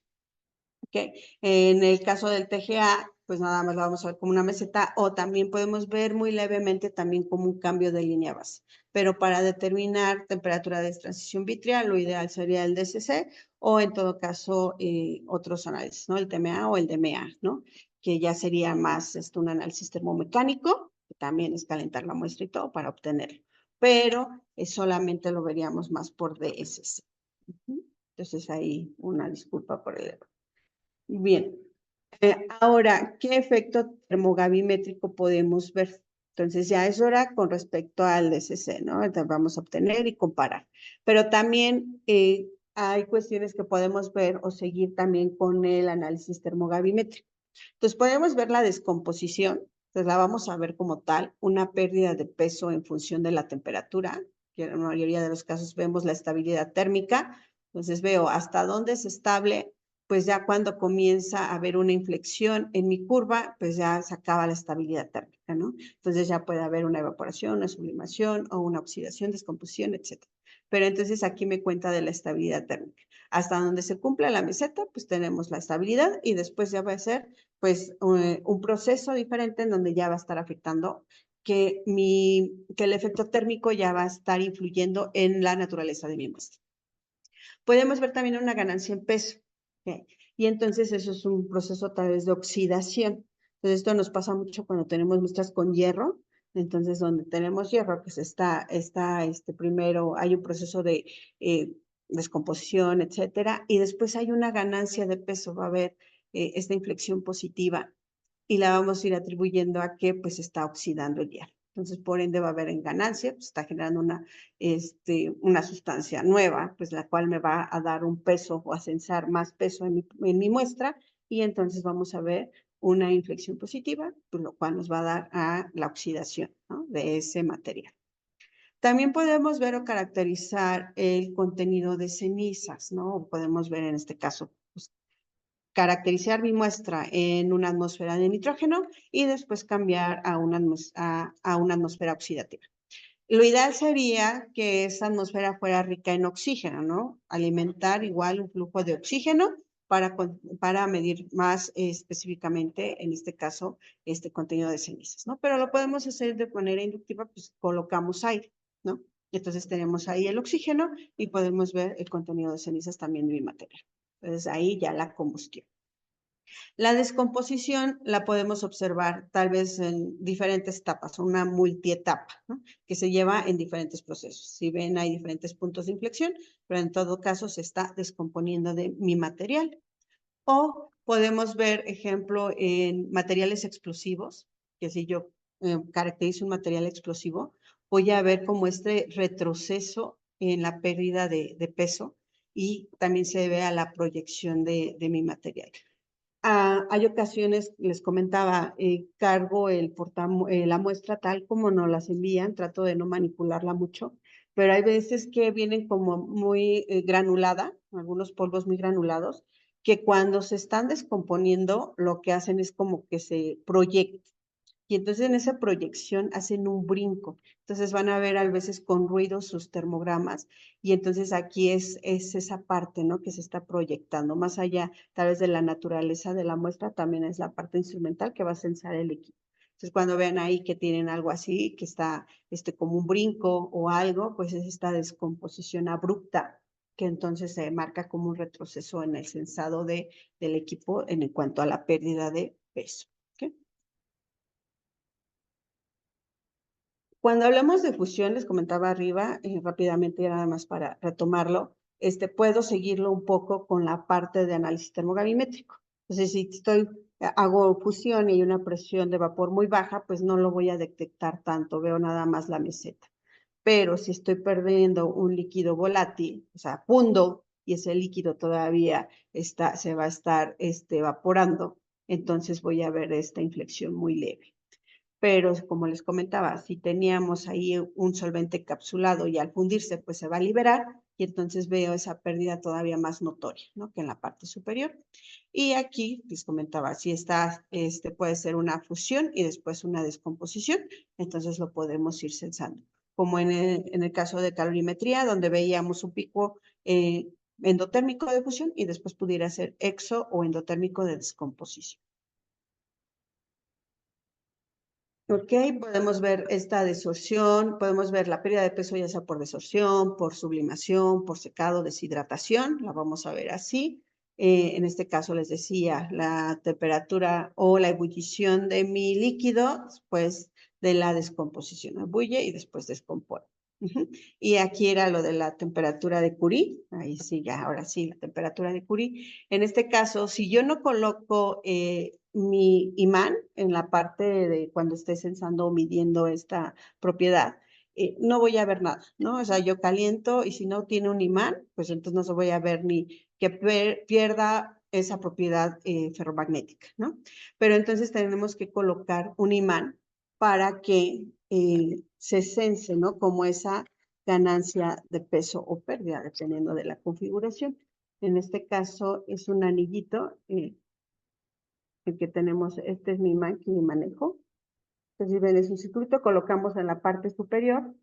¿Okay? En el caso del TGA, pues nada más lo vamos a ver como una meseta, o también podemos ver muy levemente también como un cambio de línea base. Pero para determinar temperatura de transición vítrea, lo ideal sería el DCC o en todo caso otros análisis, ¿no? El TMA o el DMA, ¿no? Que ya sería más un análisis termomecánico, que también es calentar la muestra y todo para obtenerlo. Pero solamente lo veríamos más por DSC. Entonces ahí una disculpa por el error. Bien, ahora, ¿qué efecto termogravimétrico podemos ver? Entonces ya es hora con respecto al DCC, ¿no? Entonces vamos a obtener y comparar. Pero también hay cuestiones que podemos ver o seguir también con el análisis termogravimétrico. Entonces podemos ver la descomposición, entonces la vamos a ver como tal, una pérdida de peso en función de la temperatura, que en la mayoría de los casos vemos la estabilidad térmica. Entonces veo hasta dónde es estable, pues ya cuando comienza a haber una inflexión en mi curva, pues ya se acaba la estabilidad térmica, ¿no? Entonces ya puede haber una evaporación, una sublimación o una oxidación, descomposición, etc. Pero entonces aquí me cuenta de la estabilidad térmica. Hasta donde se cumpla la meseta, pues tenemos la estabilidad y después ya va a ser pues un proceso diferente en donde ya va a estar afectando que el efecto térmico ya va a estar influyendo en la naturaleza de mi muestra. Podemos ver también una ganancia en peso, ¿okay? Y entonces eso es un proceso a través de oxidación. Entonces esto nos pasa mucho cuando tenemos muestras con hierro. Entonces donde tenemos hierro, pues está primero hay un proceso de descomposición, etcétera, y después hay una ganancia de peso, va a haber esta inflexión positiva y la vamos a ir atribuyendo a que pues está oxidando el hierro. Entonces, por ende, va a haber en ganancia, pues está generando una sustancia nueva, pues la cual me va a dar un peso o a censar más peso en mi muestra, y entonces vamos a ver una inflexión positiva, pues lo cual nos va a dar a la oxidación, ¿no? De ese material. También podemos ver o caracterizar el contenido de cenizas, ¿no? Podemos ver en este caso, pues, caracterizar mi muestra en una atmósfera de nitrógeno y después cambiar a una atmósfera oxidativa. Lo ideal sería que esa atmósfera fuera rica en oxígeno, ¿no? Alimentar igual un flujo de oxígeno para medir más específicamente, en este caso, este contenido de cenizas, ¿no? Pero lo podemos hacer de manera inductiva, pues colocamos aire, ¿no? Entonces tenemos ahí el oxígeno y podemos ver el contenido de cenizas también de mi material. Entonces ahí ya la combustión. La descomposición la podemos observar tal vez en diferentes etapas, una multietapa, ¿no? Que se lleva en diferentes procesos. Si ven, hay diferentes puntos de inflexión, pero en todo caso se está descomponiendo de mi material. O podemos ver, ejemplo, en materiales explosivos, que si yo caracterizo un material explosivo, voy a ver como este retroceso en la pérdida de peso y también se ve a la proyección de mi material. Hay ocasiones, les comentaba, cargo la muestra tal como nos las envían, trato de no manipularla mucho, pero hay veces que vienen como muy granulada, algunos polvos muy granulados, que cuando se están descomponiendo, lo que hacen es como que se proyectan. Y entonces en esa proyección hacen un brinco. Entonces van a ver a veces con ruido sus termogramas y entonces aquí es esa parte, ¿no? Que se está proyectando. Más allá, tal vez de la naturaleza de la muestra, también es la parte instrumental que va a censar el equipo. Entonces cuando vean ahí que tienen algo así, que está como un brinco o algo, pues es esta descomposición abrupta que entonces se marca como un retroceso en el censado del equipo en cuanto a la pérdida de peso. ¿Okay? Cuando hablamos de fusión, les comentaba arriba, rápidamente, nada más para retomarlo, puedo seguirlo un poco con la parte de análisis termogravimétrico. Entonces, si hago fusión y hay una presión de vapor muy baja, pues no lo voy a detectar tanto, veo nada más la meseta. Pero si estoy perdiendo un líquido volátil, o sea, pundo, y ese líquido todavía se va a estar evaporando, entonces voy a ver esta inflexión muy leve. Pero como les comentaba, si teníamos ahí un solvente capsulado y al fundirse, pues se va a liberar y entonces veo esa pérdida todavía más notoria, ¿no? Que en la parte superior. Y aquí les comentaba, si puede ser una fusión y después una descomposición, entonces lo podemos ir censando. Como en el caso de calorimetría, donde veíamos un pico endotérmico de fusión y después pudiera ser exo o endotérmico de descomposición. Ok, podemos ver esta desorción, podemos ver la pérdida de peso ya sea por desorción, por sublimación, por secado, deshidratación, la vamos a ver así. En este caso les decía, la temperatura o la ebullición de mi líquido, pues de la descomposición, ebulle y después descompone. Y aquí era lo de la temperatura de Curie, ahí sí, ya, ahora sí, la temperatura de Curie. En este caso, si yo no coloco mi imán en la parte de cuando esté censando o midiendo esta propiedad, no voy a ver nada, ¿no? O sea, yo caliento y si no tiene un imán, pues entonces no se voy a ver ni que pierda esa propiedad ferromagnética, ¿no? Pero entonces tenemos que colocar un imán para que se sense, ¿no? Como esa ganancia de peso o pérdida, dependiendo de la configuración. En este caso es un anillito, el que tenemos, este es mi imán que manejo. Entonces, ven, es un circuito, colocamos en la parte superior,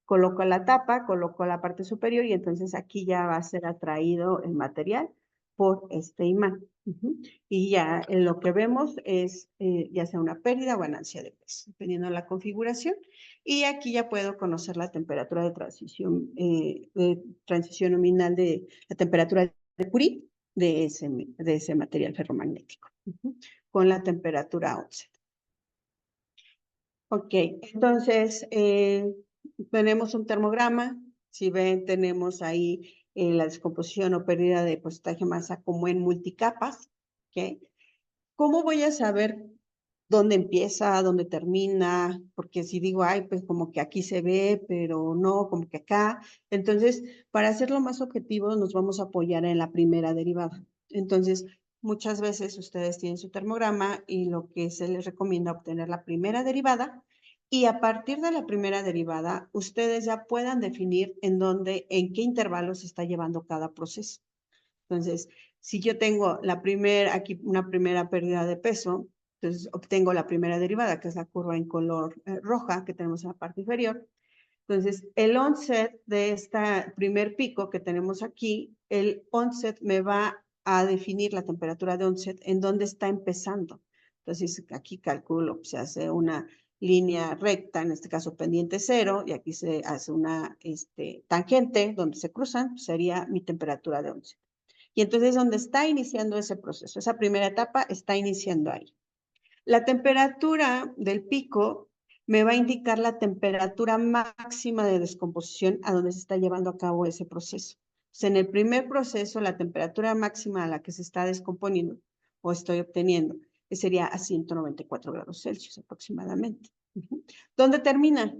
coloco la tapa, coloco la parte superior y entonces aquí ya va a ser atraído el material por este imán. Y ya en lo que vemos es ya sea una pérdida o ganancia de peso, dependiendo de la configuración. Y aquí ya puedo conocer la temperatura de transición nominal de la temperatura de Curie de ese material ferromagnético, con la temperatura onset. Ok, entonces tenemos un termograma. Si ven, tenemos ahí la descomposición o pérdida de porcentaje de masa como en multicapas. ¿Okay? ¿Cómo voy a saber dónde empieza, dónde termina? Porque si digo, ay, pues como que aquí se ve, pero no, como que acá. Entonces, para hacerlo más objetivo, nos vamos a apoyar en la primera derivada. Entonces, muchas veces ustedes tienen su termograma y lo que se les recomienda obtener la primera derivada y a partir de la primera derivada, ustedes ya puedan definir en qué intervalo se está llevando cada proceso. Entonces, si yo tengo aquí una primera pérdida de peso, entonces obtengo la primera derivada, que es la curva en color roja que tenemos en la parte inferior. Entonces, el onset de este primer pico que tenemos aquí, el onset me va a definir la temperatura de onset en dónde está empezando. Entonces, aquí calculo, se hace una línea recta, en este caso pendiente 0, y aquí se hace una tangente donde se cruzan, sería mi temperatura de onset. Y entonces, donde está iniciando ese proceso, esa primera etapa está iniciando ahí. La temperatura del pico me va a indicar la temperatura máxima de descomposición a donde se está llevando a cabo ese proceso. Entonces, en el primer proceso, la temperatura máxima a la que se está descomponiendo o estoy obteniendo sería a 194 grados Celsius aproximadamente. ¿Dónde termina?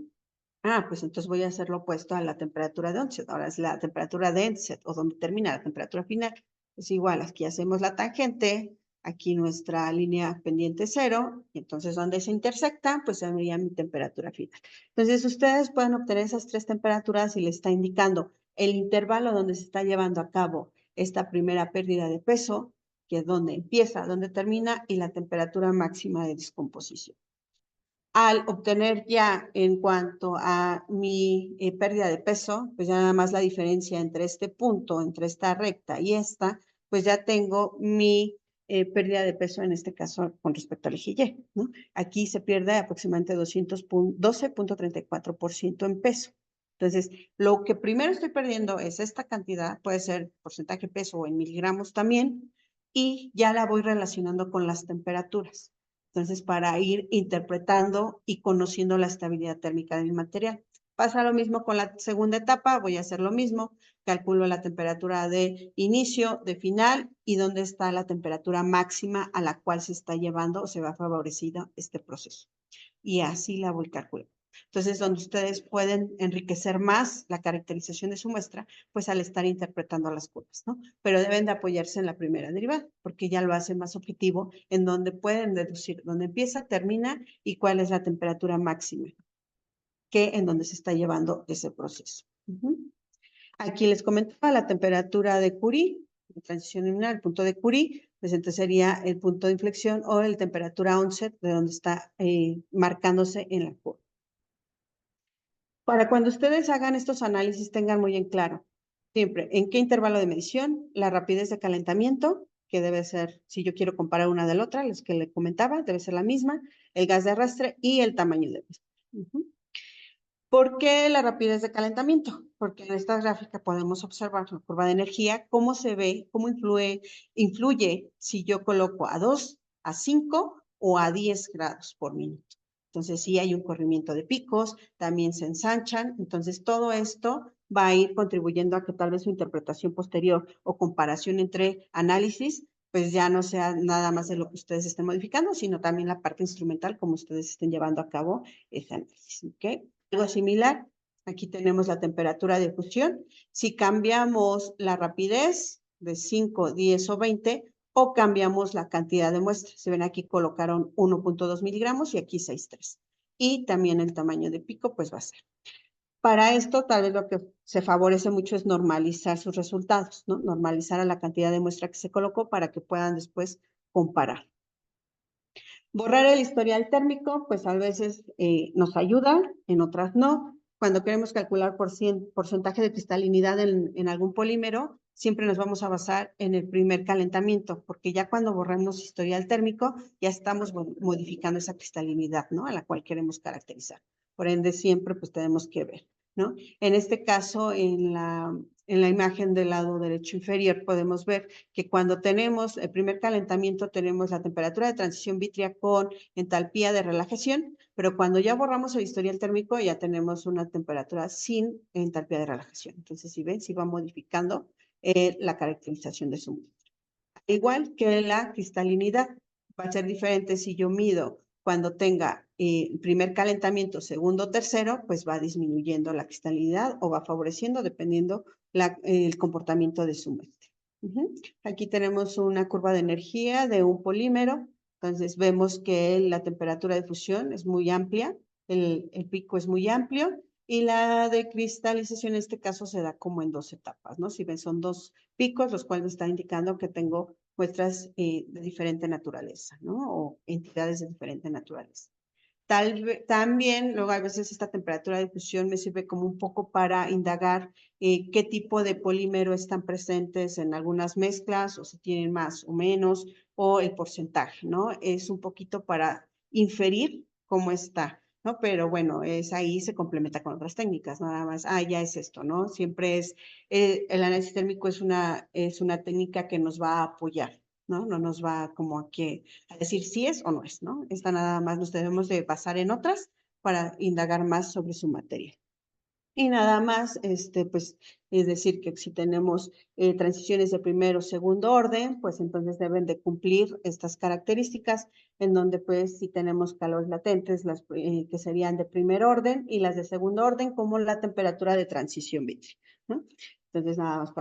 Pues entonces voy a hacer lo opuesto a la temperatura de onset. Ahora es la temperatura de onset o donde termina la temperatura final. Es igual, aquí hacemos la tangente, aquí nuestra línea pendiente cero, y entonces donde se intersecta, pues sería mi temperatura final. Entonces ustedes pueden obtener esas tres temperaturas y les está indicando el intervalo donde se está llevando a cabo esta primera pérdida de peso, que es donde empieza, donde termina, y la temperatura máxima de descomposición. Al obtener ya en cuanto a mi pérdida de peso, pues ya nada más la diferencia entre este punto, entre esta recta y esta, pues ya tengo mi pérdida de peso en este caso con respecto al eje Y, ¿no? Aquí se pierde aproximadamente 12.34% en peso. Entonces, lo que primero estoy perdiendo es esta cantidad, puede ser porcentaje peso o en miligramos también, y ya la voy relacionando con las temperaturas. Entonces, para ir interpretando y conociendo la estabilidad térmica del material. Pasa lo mismo con la segunda etapa, voy a hacer lo mismo, calculo la temperatura de inicio, de final y dónde está la temperatura máxima a la cual se está llevando o se va favorecido este proceso. Y así la voy calculando. Entonces, donde ustedes pueden enriquecer más la caracterización de su muestra, pues al estar interpretando las curvas, ¿no? Pero deben de apoyarse en la primera derivada, porque ya lo hace más objetivo, en donde pueden deducir dónde empieza, termina y cuál es la temperatura máxima, que en donde se está llevando ese proceso. Aquí les comentaba la temperatura de Curie, la transición lineal, el punto de Curie, pues entonces sería el punto de inflexión o la temperatura onset de donde está marcándose en la curva. Para cuando ustedes hagan estos análisis, tengan muy en claro siempre en qué intervalo de medición, la rapidez de calentamiento, que debe ser, si yo quiero comparar una de la otra, los que le comentaba, debe ser la misma, el gas de arrastre y el tamaño de mismo. ¿Por qué la rapidez de calentamiento? Porque en esta gráfica podemos observar la curva de energía, cómo se ve, cómo influye si yo coloco a 2, a 5 o a 10 grados por minuto. Entonces, sí hay un corrimiento de picos, también se ensanchan. Entonces, todo esto va a ir contribuyendo a que tal vez su interpretación posterior o comparación entre análisis, pues ya no sea nada más de lo que ustedes estén modificando, sino también la parte instrumental, como ustedes estén llevando a cabo ese análisis. ¿Ok? Algo similar, aquí tenemos la temperatura de fusión. Si cambiamos la rapidez de 5, 10 o 20, o cambiamos la cantidad de muestras. Se ven aquí colocaron 1.2 miligramos y aquí 6.3. Y también el tamaño de pico, pues va a ser. Para esto, tal vez lo que se favorece mucho es normalizar sus resultados, ¿no? Normalizar a la cantidad de muestra que se colocó para que puedan después comparar. Borrar el historial térmico, pues a veces nos ayuda, en otras no. Cuando queremos calcular porcentaje de cristalinidad en algún polímero, siempre nos vamos a basar en el primer calentamiento, porque ya cuando borramos historial térmico, ya estamos modificando esa cristalinidad, ¿no? A la cual queremos caracterizar. Por ende, siempre pues tenemos que ver, ¿no? En este caso, en la imagen del lado derecho inferior podemos ver que cuando tenemos el primer calentamiento tenemos la temperatura de transición vítrea con entalpía de relajación, pero cuando ya borramos el historial térmico ya tenemos una temperatura sin entalpía de relajación. Entonces, si ven, si va modificando la caracterización de su muestra. Igual que la cristalinidad, va a ser diferente si yo mido cuando tenga el primer calentamiento, segundo, tercero, pues va disminuyendo la cristalinidad o va favoreciendo dependiendo el comportamiento de su muestra. Aquí tenemos una curva de energía de un polímero. Entonces vemos que la temperatura de fusión es muy amplia, el pico es muy amplio y la de cristalización en este caso se da como en 2 etapas, ¿no? Si ven, son 2 picos, los cuales me están indicando que tengo muestras de diferente naturaleza, ¿no? O entidades de diferente naturaleza. También, luego a veces esta temperatura de fusión me sirve como un poco para indagar qué tipo de polímero están presentes en algunas mezclas, o si tienen más o menos, o el porcentaje, ¿no? Es un poquito para inferir cómo está, ¿no? Pero bueno, ahí se complementa con otras técnicas, nada más, ya es esto, ¿no? Siempre el análisis térmico es una técnica que nos va a apoyar, ¿no? No nos va como a decir si es o no es, ¿no? Esta nada más nos debemos de basar en otras para indagar más sobre su materia. Y nada más, pues, es decir, que si tenemos transiciones de primero o segundo orden, pues entonces deben de cumplir estas características, en donde pues si tenemos calores latentes, las que serían de primer orden, y las de segundo orden, como la temperatura de transición vítrea, ¿no? Entonces, nada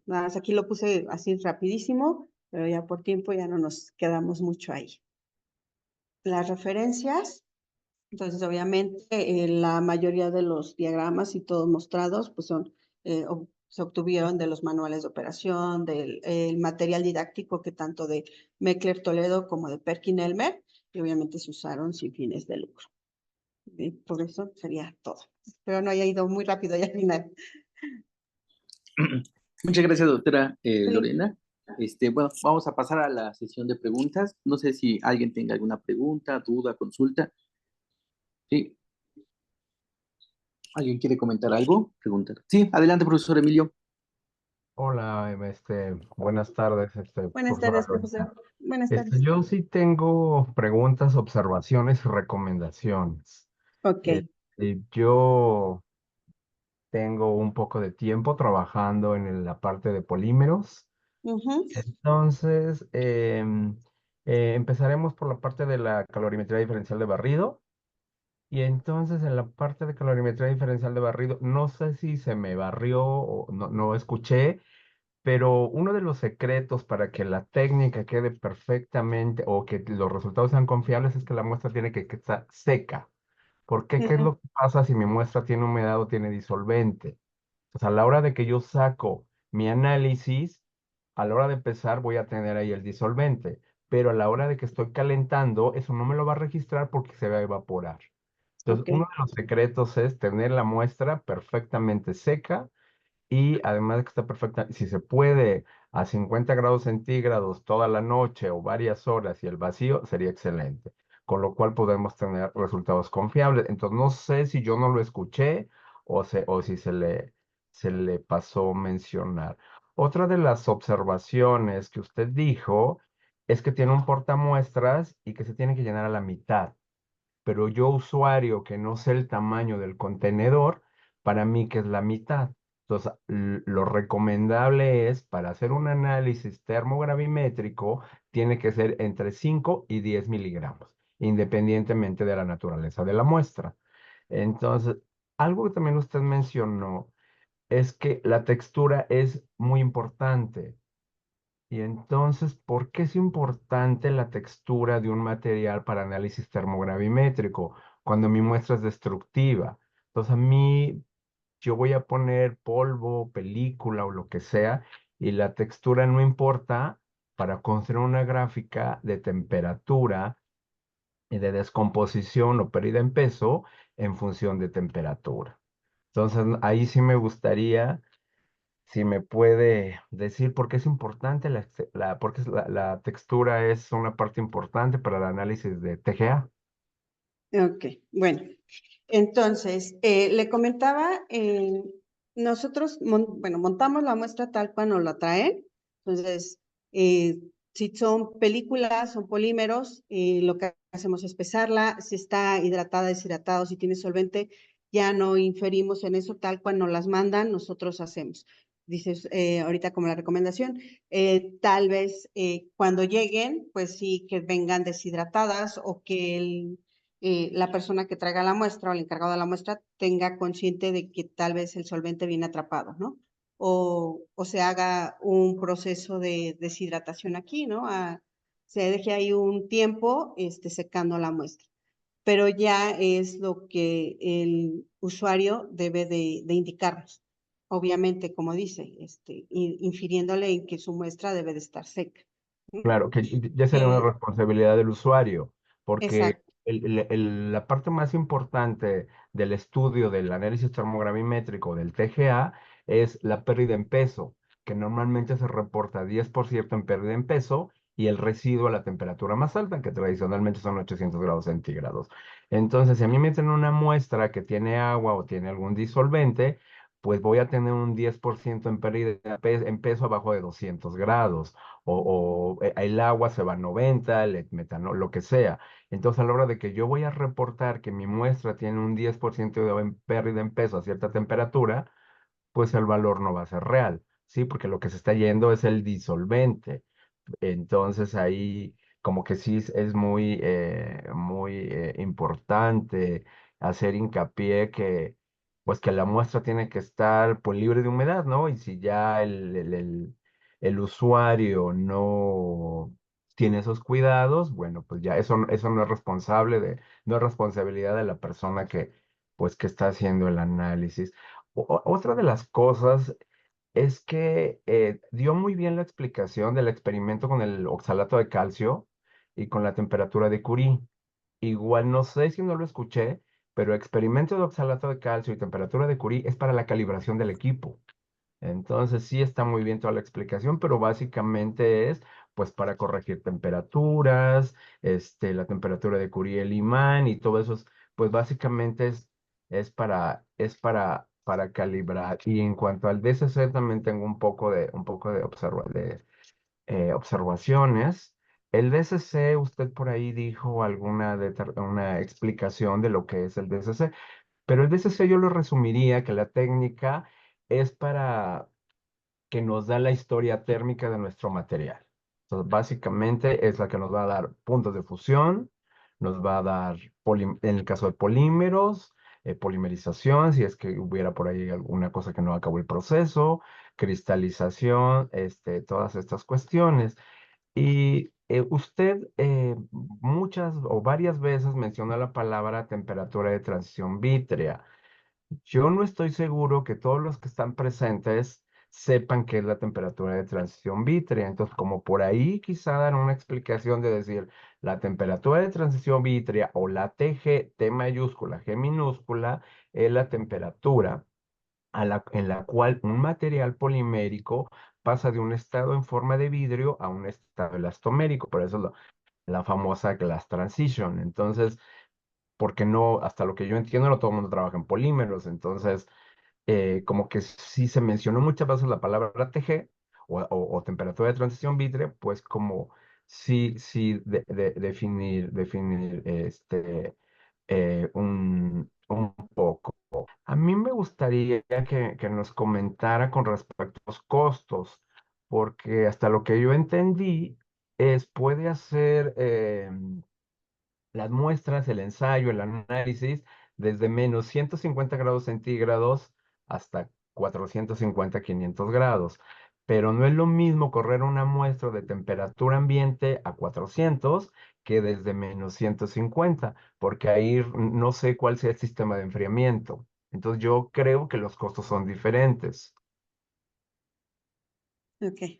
más aquí lo puse así rapidísimo, pero ya por tiempo ya no nos quedamos mucho ahí. Las referencias. Entonces, obviamente, la mayoría de los diagramas y todos mostrados, pues se obtuvieron de los manuales de operación, del el material didáctico que tanto de Meckler Toledo como de Perkin-Elmer, y obviamente se usaron sin fines de lucro. Y por eso sería todo. Pero no haya ido muy rápido ya al final. Muchas gracias, doctora Sí. Lorena. Bueno, vamos a pasar a la sesión de preguntas. No sé si alguien tenga alguna pregunta, duda, consulta. Sí. ¿Alguien quiere comentar algo? Preguntar. Sí, adelante, profesor Emilio. Hola, buenas tardes, Buenas profesora tardes, Lorena. profesor. Buenas tardes. Yo sí tengo preguntas, observaciones y recomendaciones. Ok. Yo tengo un poco de tiempo trabajando en la parte de polímeros. Ujú. Entonces, empezaremos por la parte de la calorimetría diferencial de barrido. Y entonces en la parte de calorimetría diferencial de barrido, no sé si se me barrió o no escuché. Pero uno de los secretos para que la técnica quede perfectamente o que los resultados sean confiables es que la muestra tiene que estar seca. ¿Por qué? ¿Qué es Ujú. lo que pasa si mi muestra tiene humedad o tiene disolvente? Pues a la hora de que yo saco mi análisis, a la hora de pesar voy a tener ahí el disolvente, pero a la hora de que estoy calentando, eso no me lo va a registrar porque se va a evaporar. Entonces, Ok. uno de los secretos es tener la muestra perfectamente seca y además de que está perfecta, si se puede a 50 grados centígrados toda la noche o varias horas y el vacío, sería excelente. Con lo cual podemos tener resultados confiables. Entonces, no sé si yo no lo escuché o si se le pasó mencionar. Otra de las observaciones que usted dijo es que tiene un portamuestras y que se tiene que llenar a la mitad, pero yo usuario que no sé el tamaño del contenedor, para mí que es la mitad. Entonces, lo recomendable es, para hacer un análisis termogravimétrico, tiene que ser entre 5 y 10 miligramos, independientemente de la naturaleza de la muestra. Entonces, algo que también usted mencionó es que la textura es muy importante. Y entonces, ¿por qué es importante la textura de un material para análisis termogravimétrico cuando mi muestra es destructiva? Entonces, yo voy a poner polvo, película o lo que sea, y la textura no importa para construir una gráfica de temperatura y de descomposición o pérdida en peso en función de temperatura. Entonces, ahí sí me gustaría si me puede decir por qué es importante porque la textura es una parte importante para el análisis de TGA. Ok, bueno, entonces, le comentaba, nosotros, bueno, montamos la muestra tal cual nos la traen. Entonces, si son películas, son polímeros, lo que hacemos es pesarla. Si está hidratada, deshidratado, si tiene solvente, ya no inferimos en eso, tal cual nos las mandan, nosotros hacemos. Dices, ahorita como la recomendación, tal vez cuando lleguen, pues sí, que vengan deshidratadas, o que la persona que traiga la muestra o el encargado de la muestra tenga consciente de que tal vez el solvente viene atrapado, ¿no? O se haga un proceso de deshidratación aquí, ¿no? Se deje ahí un tiempo secando la muestra. Pero ya es lo que el usuario debe de indicarnos. Obviamente, como dice, infiriéndole en que su muestra debe de estar seca. Claro, que ya sería una Eh, responsabilidad del usuario, porque exacto. la parte más importante del estudio del análisis termogravimétrico del TGA es la pérdida en peso, que normalmente se reporta 10% en pérdida en peso y el residuo a la temperatura más alta, que tradicionalmente son 800 grados centígrados. Entonces, si a mí me traen una muestra que tiene agua o tiene algún disolvente, pues voy a tener un 10% en pérdida en peso abajo de 200 grados. El agua se va a 90, el metanol, lo que sea. Entonces, a la hora de que yo voy a reportar que mi muestra tiene un 10% de pérdida en peso a cierta temperatura, pues el valor no va a ser real, ¿sí? Porque lo que se está yendo es el disolvente. Entonces ahí como que sí es muy importante hacer hincapié que pues que la muestra tiene que estar pues libre de humedad, ¿no? Y si ya el usuario no tiene esos cuidados, bueno, pues ya eso no es no es responsabilidad de la persona que pues que está haciendo el análisis. Otra de las cosas es que dio muy bien la explicación del experimento con el oxalato de calcio y con la temperatura de Curie. Igual no sé si no lo escuché, pero experimento de oxalato de calcio y temperatura de Curie es para la calibración del equipo. Entonces sí está muy bien toda la explicación, pero básicamente es pues para corregir temperaturas, la temperatura de Curie, el imán y todo eso, pues básicamente para calibrar. Y en cuanto al DCC también tengo un poco de observaciones. El DCC, usted por ahí dijo una explicación de lo que es el DCC, pero el DCC yo lo resumiría que la técnica es para que nos da la historia térmica de nuestro material. Entonces, básicamente es la que nos va a dar puntos de fusión, nos va a dar, en el caso de polímeros, polimerización, si es que hubiera por ahí alguna cosa que no acabó el proceso, cristalización, todas estas cuestiones. Y usted muchas o varias veces mencionó la palabra temperatura de transición vítrea. Yo no estoy seguro que todos los que están presentes sepan qué es la temperatura de transición vítrea. Entonces, como por ahí quizá dar una explicación de decir la temperatura de transición vítrea o la TG, T mayúscula, G minúscula, es la temperatura en la cual un material polimérico pasa de un estado en forma de vidrio a un estado elastomérico. Por eso la famosa glass transition. Entonces, porque no, hasta lo que yo entiendo, no todo el mundo trabaja en polímeros, entonces como que sí se mencionó muchas veces la palabra TG o temperatura de transición vítrea, pues como sí definir un poco. A mí me gustaría que nos comentara con respecto a los costos, porque hasta lo que yo entendí puede hacer las muestras, el ensayo, el análisis, desde menos 150 grados centígrados hasta 450, 500 grados. Pero no es lo mismo correr una muestra de temperatura ambiente a 400 que desde menos 150, porque ahí no sé cuál sea el sistema de enfriamiento. Entonces yo creo que los costos son diferentes. Ok.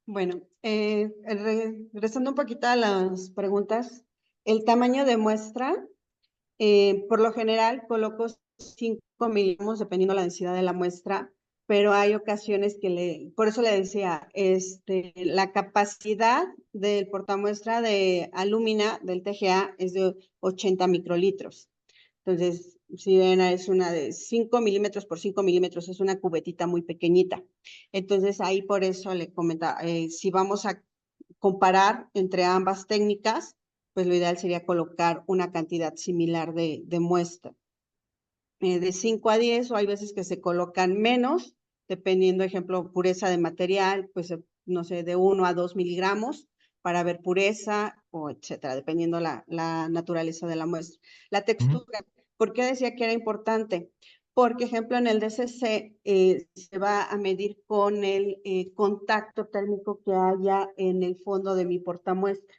Bueno, regresando un poquito a las preguntas, el tamaño de muestra, por lo general coloco 5 miligramos dependiendo la densidad de la muestra, pero hay ocasiones por eso le decía, la capacidad del portamuestra de alúmina del TGA es de 80 microlitros. Entonces, si ven, es una de 5 milímetros por 5 milímetros, es una cubetita muy pequeñita. Entonces, ahí por eso le comentaba, si vamos a comparar entre ambas técnicas, pues lo ideal sería colocar una cantidad similar de muestra. De 5 a 10, o hay veces que se colocan menos, dependiendo, ejemplo, pureza de material, pues no sé, de 1 a 2 miligramos para ver pureza, o etcétera, dependiendo la naturaleza de la muestra. La textura, ¿por qué decía que era importante? Porque, ejemplo, en el DCC se va a medir con el contacto térmico que haya en el fondo de mi portamuestra.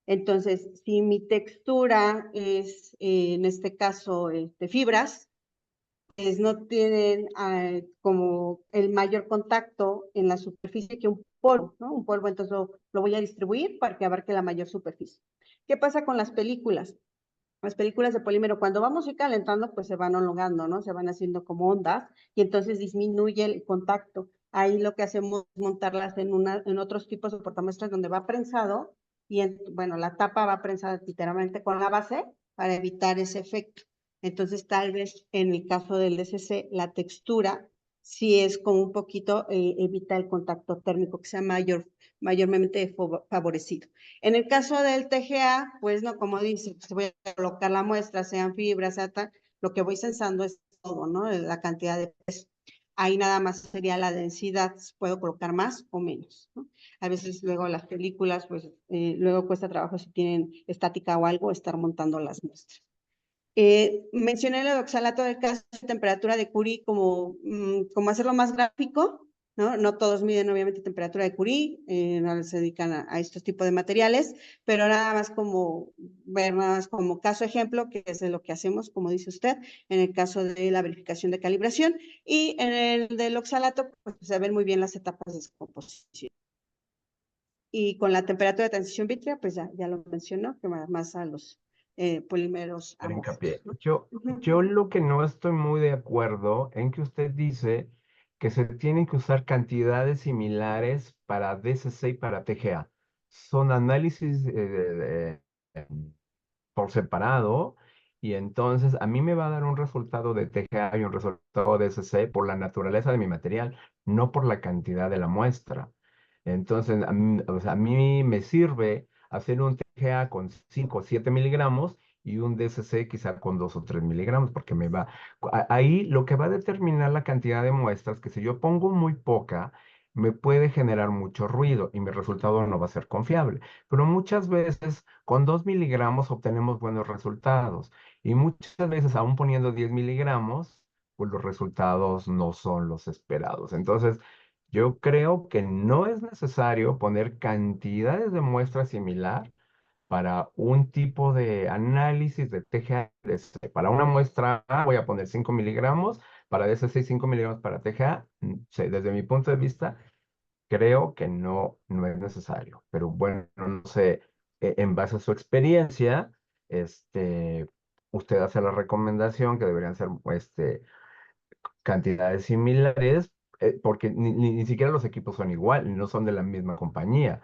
Entonces, si mi textura es, en este caso, de fibras, pues no tienen como el mayor contacto en la superficie que un polvo, ¿no? Un polvo, entonces lo voy a distribuir para que abarque la mayor superficie. ¿Qué pasa con las películas? Las películas de polímero, cuando vamos a ir calentando, pues se van holgando, ¿no? Se van haciendo como ondas y entonces disminuye el contacto. Ahí lo que hacemos es montarlas en otros tipos de portamuestras donde va prensado y, bueno, la tapa va prensada literalmente con la base para evitar ese efecto. Entonces, tal vez en el caso del DCC, la textura sí es como un poquito, evita el contacto térmico que sea mayormente favorecido. En el caso del TGA, pues no, como dice, pues voy a colocar la muestra, sean fibras, sea tal, lo que voy censando es todo, ¿no? La cantidad de peso. Ahí nada más sería la densidad, puedo colocar más o menos, ¿no? A veces luego las películas, pues luego cuesta trabajo si tienen estática o algo, estar montando las muestras. Mencioné el oxalato de calcio a temperatura de Curie como hacerlo más gráfico, ¿no? No todos miden obviamente temperatura de Curie, no se dedican a estos tipos de materiales, pero nada más como ver nada más como caso ejemplo, que es de lo que hacemos, como dice usted, en el caso de la verificación de calibración, y en el del oxalato, pues se ven muy bien las etapas de descomposición. Y con la temperatura de transición vítrea, pues ya lo mencionó, que más a los polímeros Hacer amorfos, hincapié. ¿no? Yo lo que no estoy muy de acuerdo en que usted dice que se tienen que usar cantidades similares para DCC y para TGA. Son análisis por separado y entonces a mí me va a dar un resultado de TGA y un resultado de DCC por la naturaleza de mi material, no por la cantidad de la muestra. Entonces, o sea, a mí me sirve hacer un TGA con 5 o 7 miligramos y un DCC quizá con 2 o 3 miligramos, porque me va... Ahí lo que va a determinar la cantidad de muestras, que si yo pongo muy poca, me puede generar mucho ruido y mi resultado no va a ser confiable. Pero muchas veces con 2 miligramos obtenemos buenos resultados y muchas veces aún poniendo 10 miligramos, pues los resultados no son los esperados. Entonces, yo creo que no es necesario poner cantidades de muestras similar para un tipo de análisis de TGA. Para una muestra A voy a poner 5 miligramos, para DCC 5 miligramos para TGA. Desde mi punto de vista, creo que no es necesario. Pero bueno, no sé, en base a su experiencia, usted hace la recomendación que deberían ser cantidades similares, porque ni siquiera los equipos son igual, no son de la misma compañía.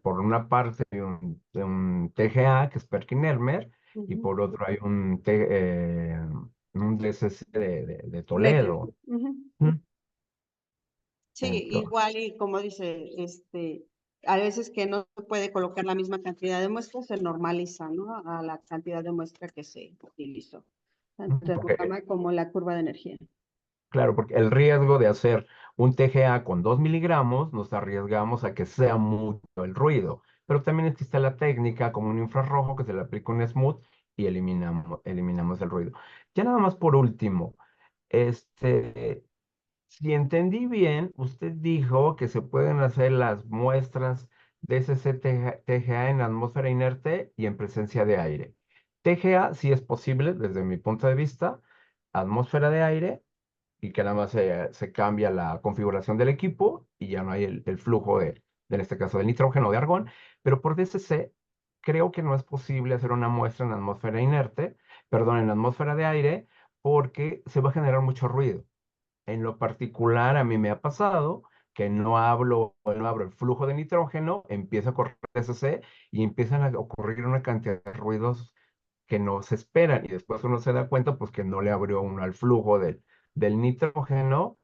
Por una parte hay un TGA, que es Perkin-Elmer, y por otro hay un DCC de Toledo. ¿Mm? Sí, Entonces, igual y como dice, a veces que no se puede colocar la misma cantidad de muestras, se normaliza, ¿no? A la cantidad de muestra que se utilizó, tanto el porque programa como la curva de energía. claro, porque el riesgo de hacer un TGA con 2 miligramos, nos arriesgamos a que sea mucho el ruido. Pero también existe la técnica como un infrarrojo que se le aplica un smooth y eliminamos el ruido. Ya nada más por último, si entendí bien, usted dijo que se pueden hacer las muestras de TGA en atmósfera inerte y en presencia de aire. TGA sí es posible desde mi punto de vista, atmósfera de aire y que nada más se cambia la configuración del equipo y ya no hay el flujo en este caso, de nitrógeno o de argón, pero por DCC creo que no es posible hacer una muestra en atmósfera inerte, perdón, en atmósfera de aire, porque se va a generar mucho ruido. En lo particular, a mí me ha pasado que no abro el flujo de nitrógeno, empieza a correr DCC y empiezan a ocurrir una cantidad de ruidos que no se esperan y después uno se da cuenta pues que no le abrió uno al flujo del nitrógeno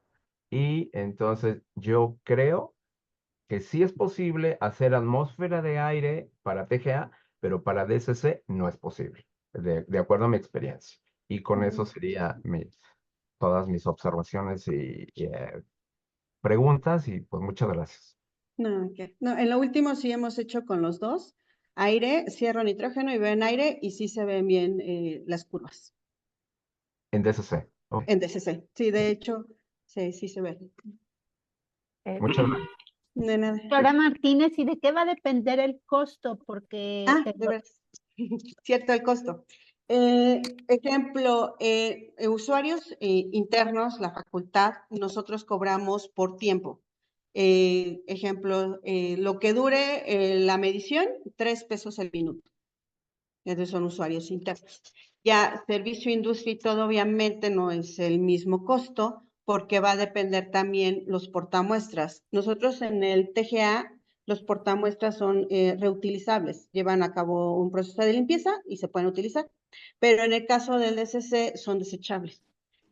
y entonces yo creo que sí es posible hacer atmósfera de aire para TGA, pero para DCC no es posible, de acuerdo a mi experiencia. Y con eso sería todas mis observaciones y preguntas y pues muchas gracias. No, no, en lo último sí hemos hecho con los dos, aire, cierro nitrógeno y veo en aire y sí se ven bien las curvas. En DCC. En DCC, sí, de hecho, sí se ve. Muchas gracias. De nada. Doctora Martínez, ¿y de qué va a depender el costo? Porque De veras. Cierto, el costo. Ejemplo, usuarios internos, la facultad, nosotros cobramos por tiempo. Ejemplo, lo que dure la medición, 3 pesos el minuto. Esos son usuarios internos. Ya servicio, industria y todo obviamente no es el mismo costo porque va a depender también los portamuestras. Nosotros en el TGA Los portamuestras son reutilizables, llevan a cabo un proceso de limpieza y se pueden utilizar, pero en el caso del DCC son desechables.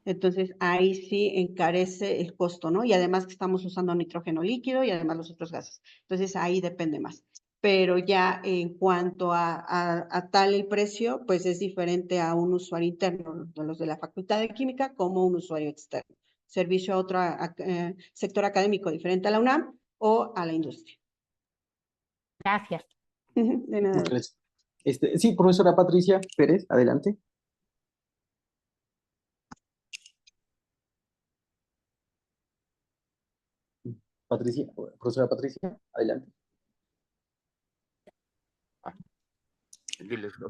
Entonces, ahí sí encarece el costo, ¿no? Y además que estamos usando nitrógeno líquido y además los otros gases. Entonces, ahí depende más. Pero ya en cuanto a tal el precio, pues es diferente a un usuario interno, de los de la Facultad de Química, como un usuario externo. Servicio a otro sector académico diferente a la UNAM o a la industria. Gracias. De nada. Muchas gracias. Sí, profesora Patricia Pérez, adelante. Patricia, profesora Patricia, adelante. Diles, ¿no?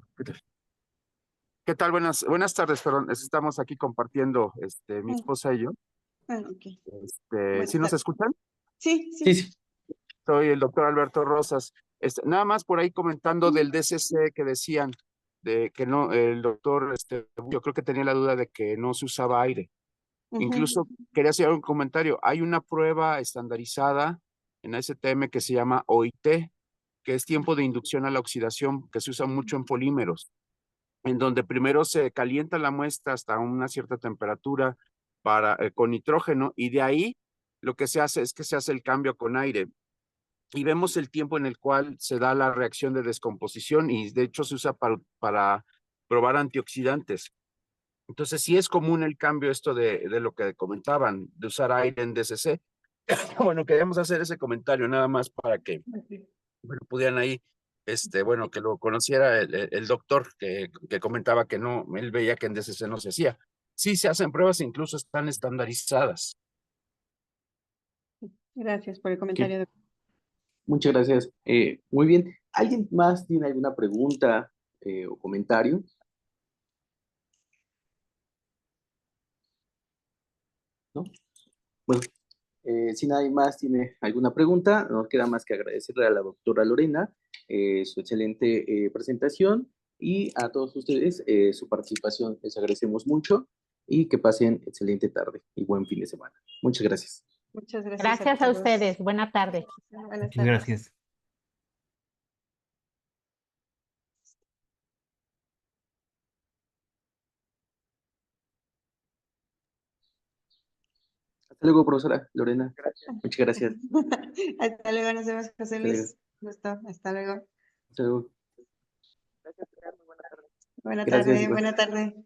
¿Qué tal? Buenas tardes, perdón. Estamos aquí compartiendo, mi esposa y yo. Ok. ¿Sí nos escuchan? Sí, Sí, sí. Soy el doctor Alberto Rosas. Nada más por ahí comentando del DCC que decían, de que no, el doctor, yo creo que tenía la duda de que no se usaba aire. Incluso quería hacer un comentario. Hay una prueba estandarizada en ASTM que se llama OIT, que es tiempo de inducción a la oxidación, que se usa mucho en polímeros, en donde primero se calienta la muestra hasta una cierta temperatura con nitrógeno, y de ahí lo que se hace es que se hace el cambio con aire. Y vemos el tiempo en el cual se da la reacción de descomposición, y de hecho se usa para probar antioxidantes. Entonces, sí es común el cambio esto de lo que comentaban, de usar aire en DCC. Bueno, queríamos hacer ese comentario nada más para que pudieran ahí, bueno, que lo conociera el doctor que comentaba que no, él veía que en DCC no se hacía. Sí se hacen pruebas, incluso están estandarizadas. Gracias por el comentario. Muchas gracias. Muy bien. ¿Alguien más tiene alguna pregunta o comentario? ¿No? Bueno, si nadie más tiene alguna pregunta, no queda más que agradecerle a la doctora Lorena su excelente presentación, y a todos ustedes su participación. Les agradecemos mucho y que pasen excelente tarde y buen fin de semana. Muchas gracias. Muchas gracias. Gracias a ustedes. Buena tarde. Buenas tardes. Gracias. Hasta luego, profesora Lorena. Muchas gracias. Hasta luego, nos vemos, José Hasta luego. Luis. Gusto. Hasta luego. Hasta luego. Buena Gracias, tarde, igual. buena tarde.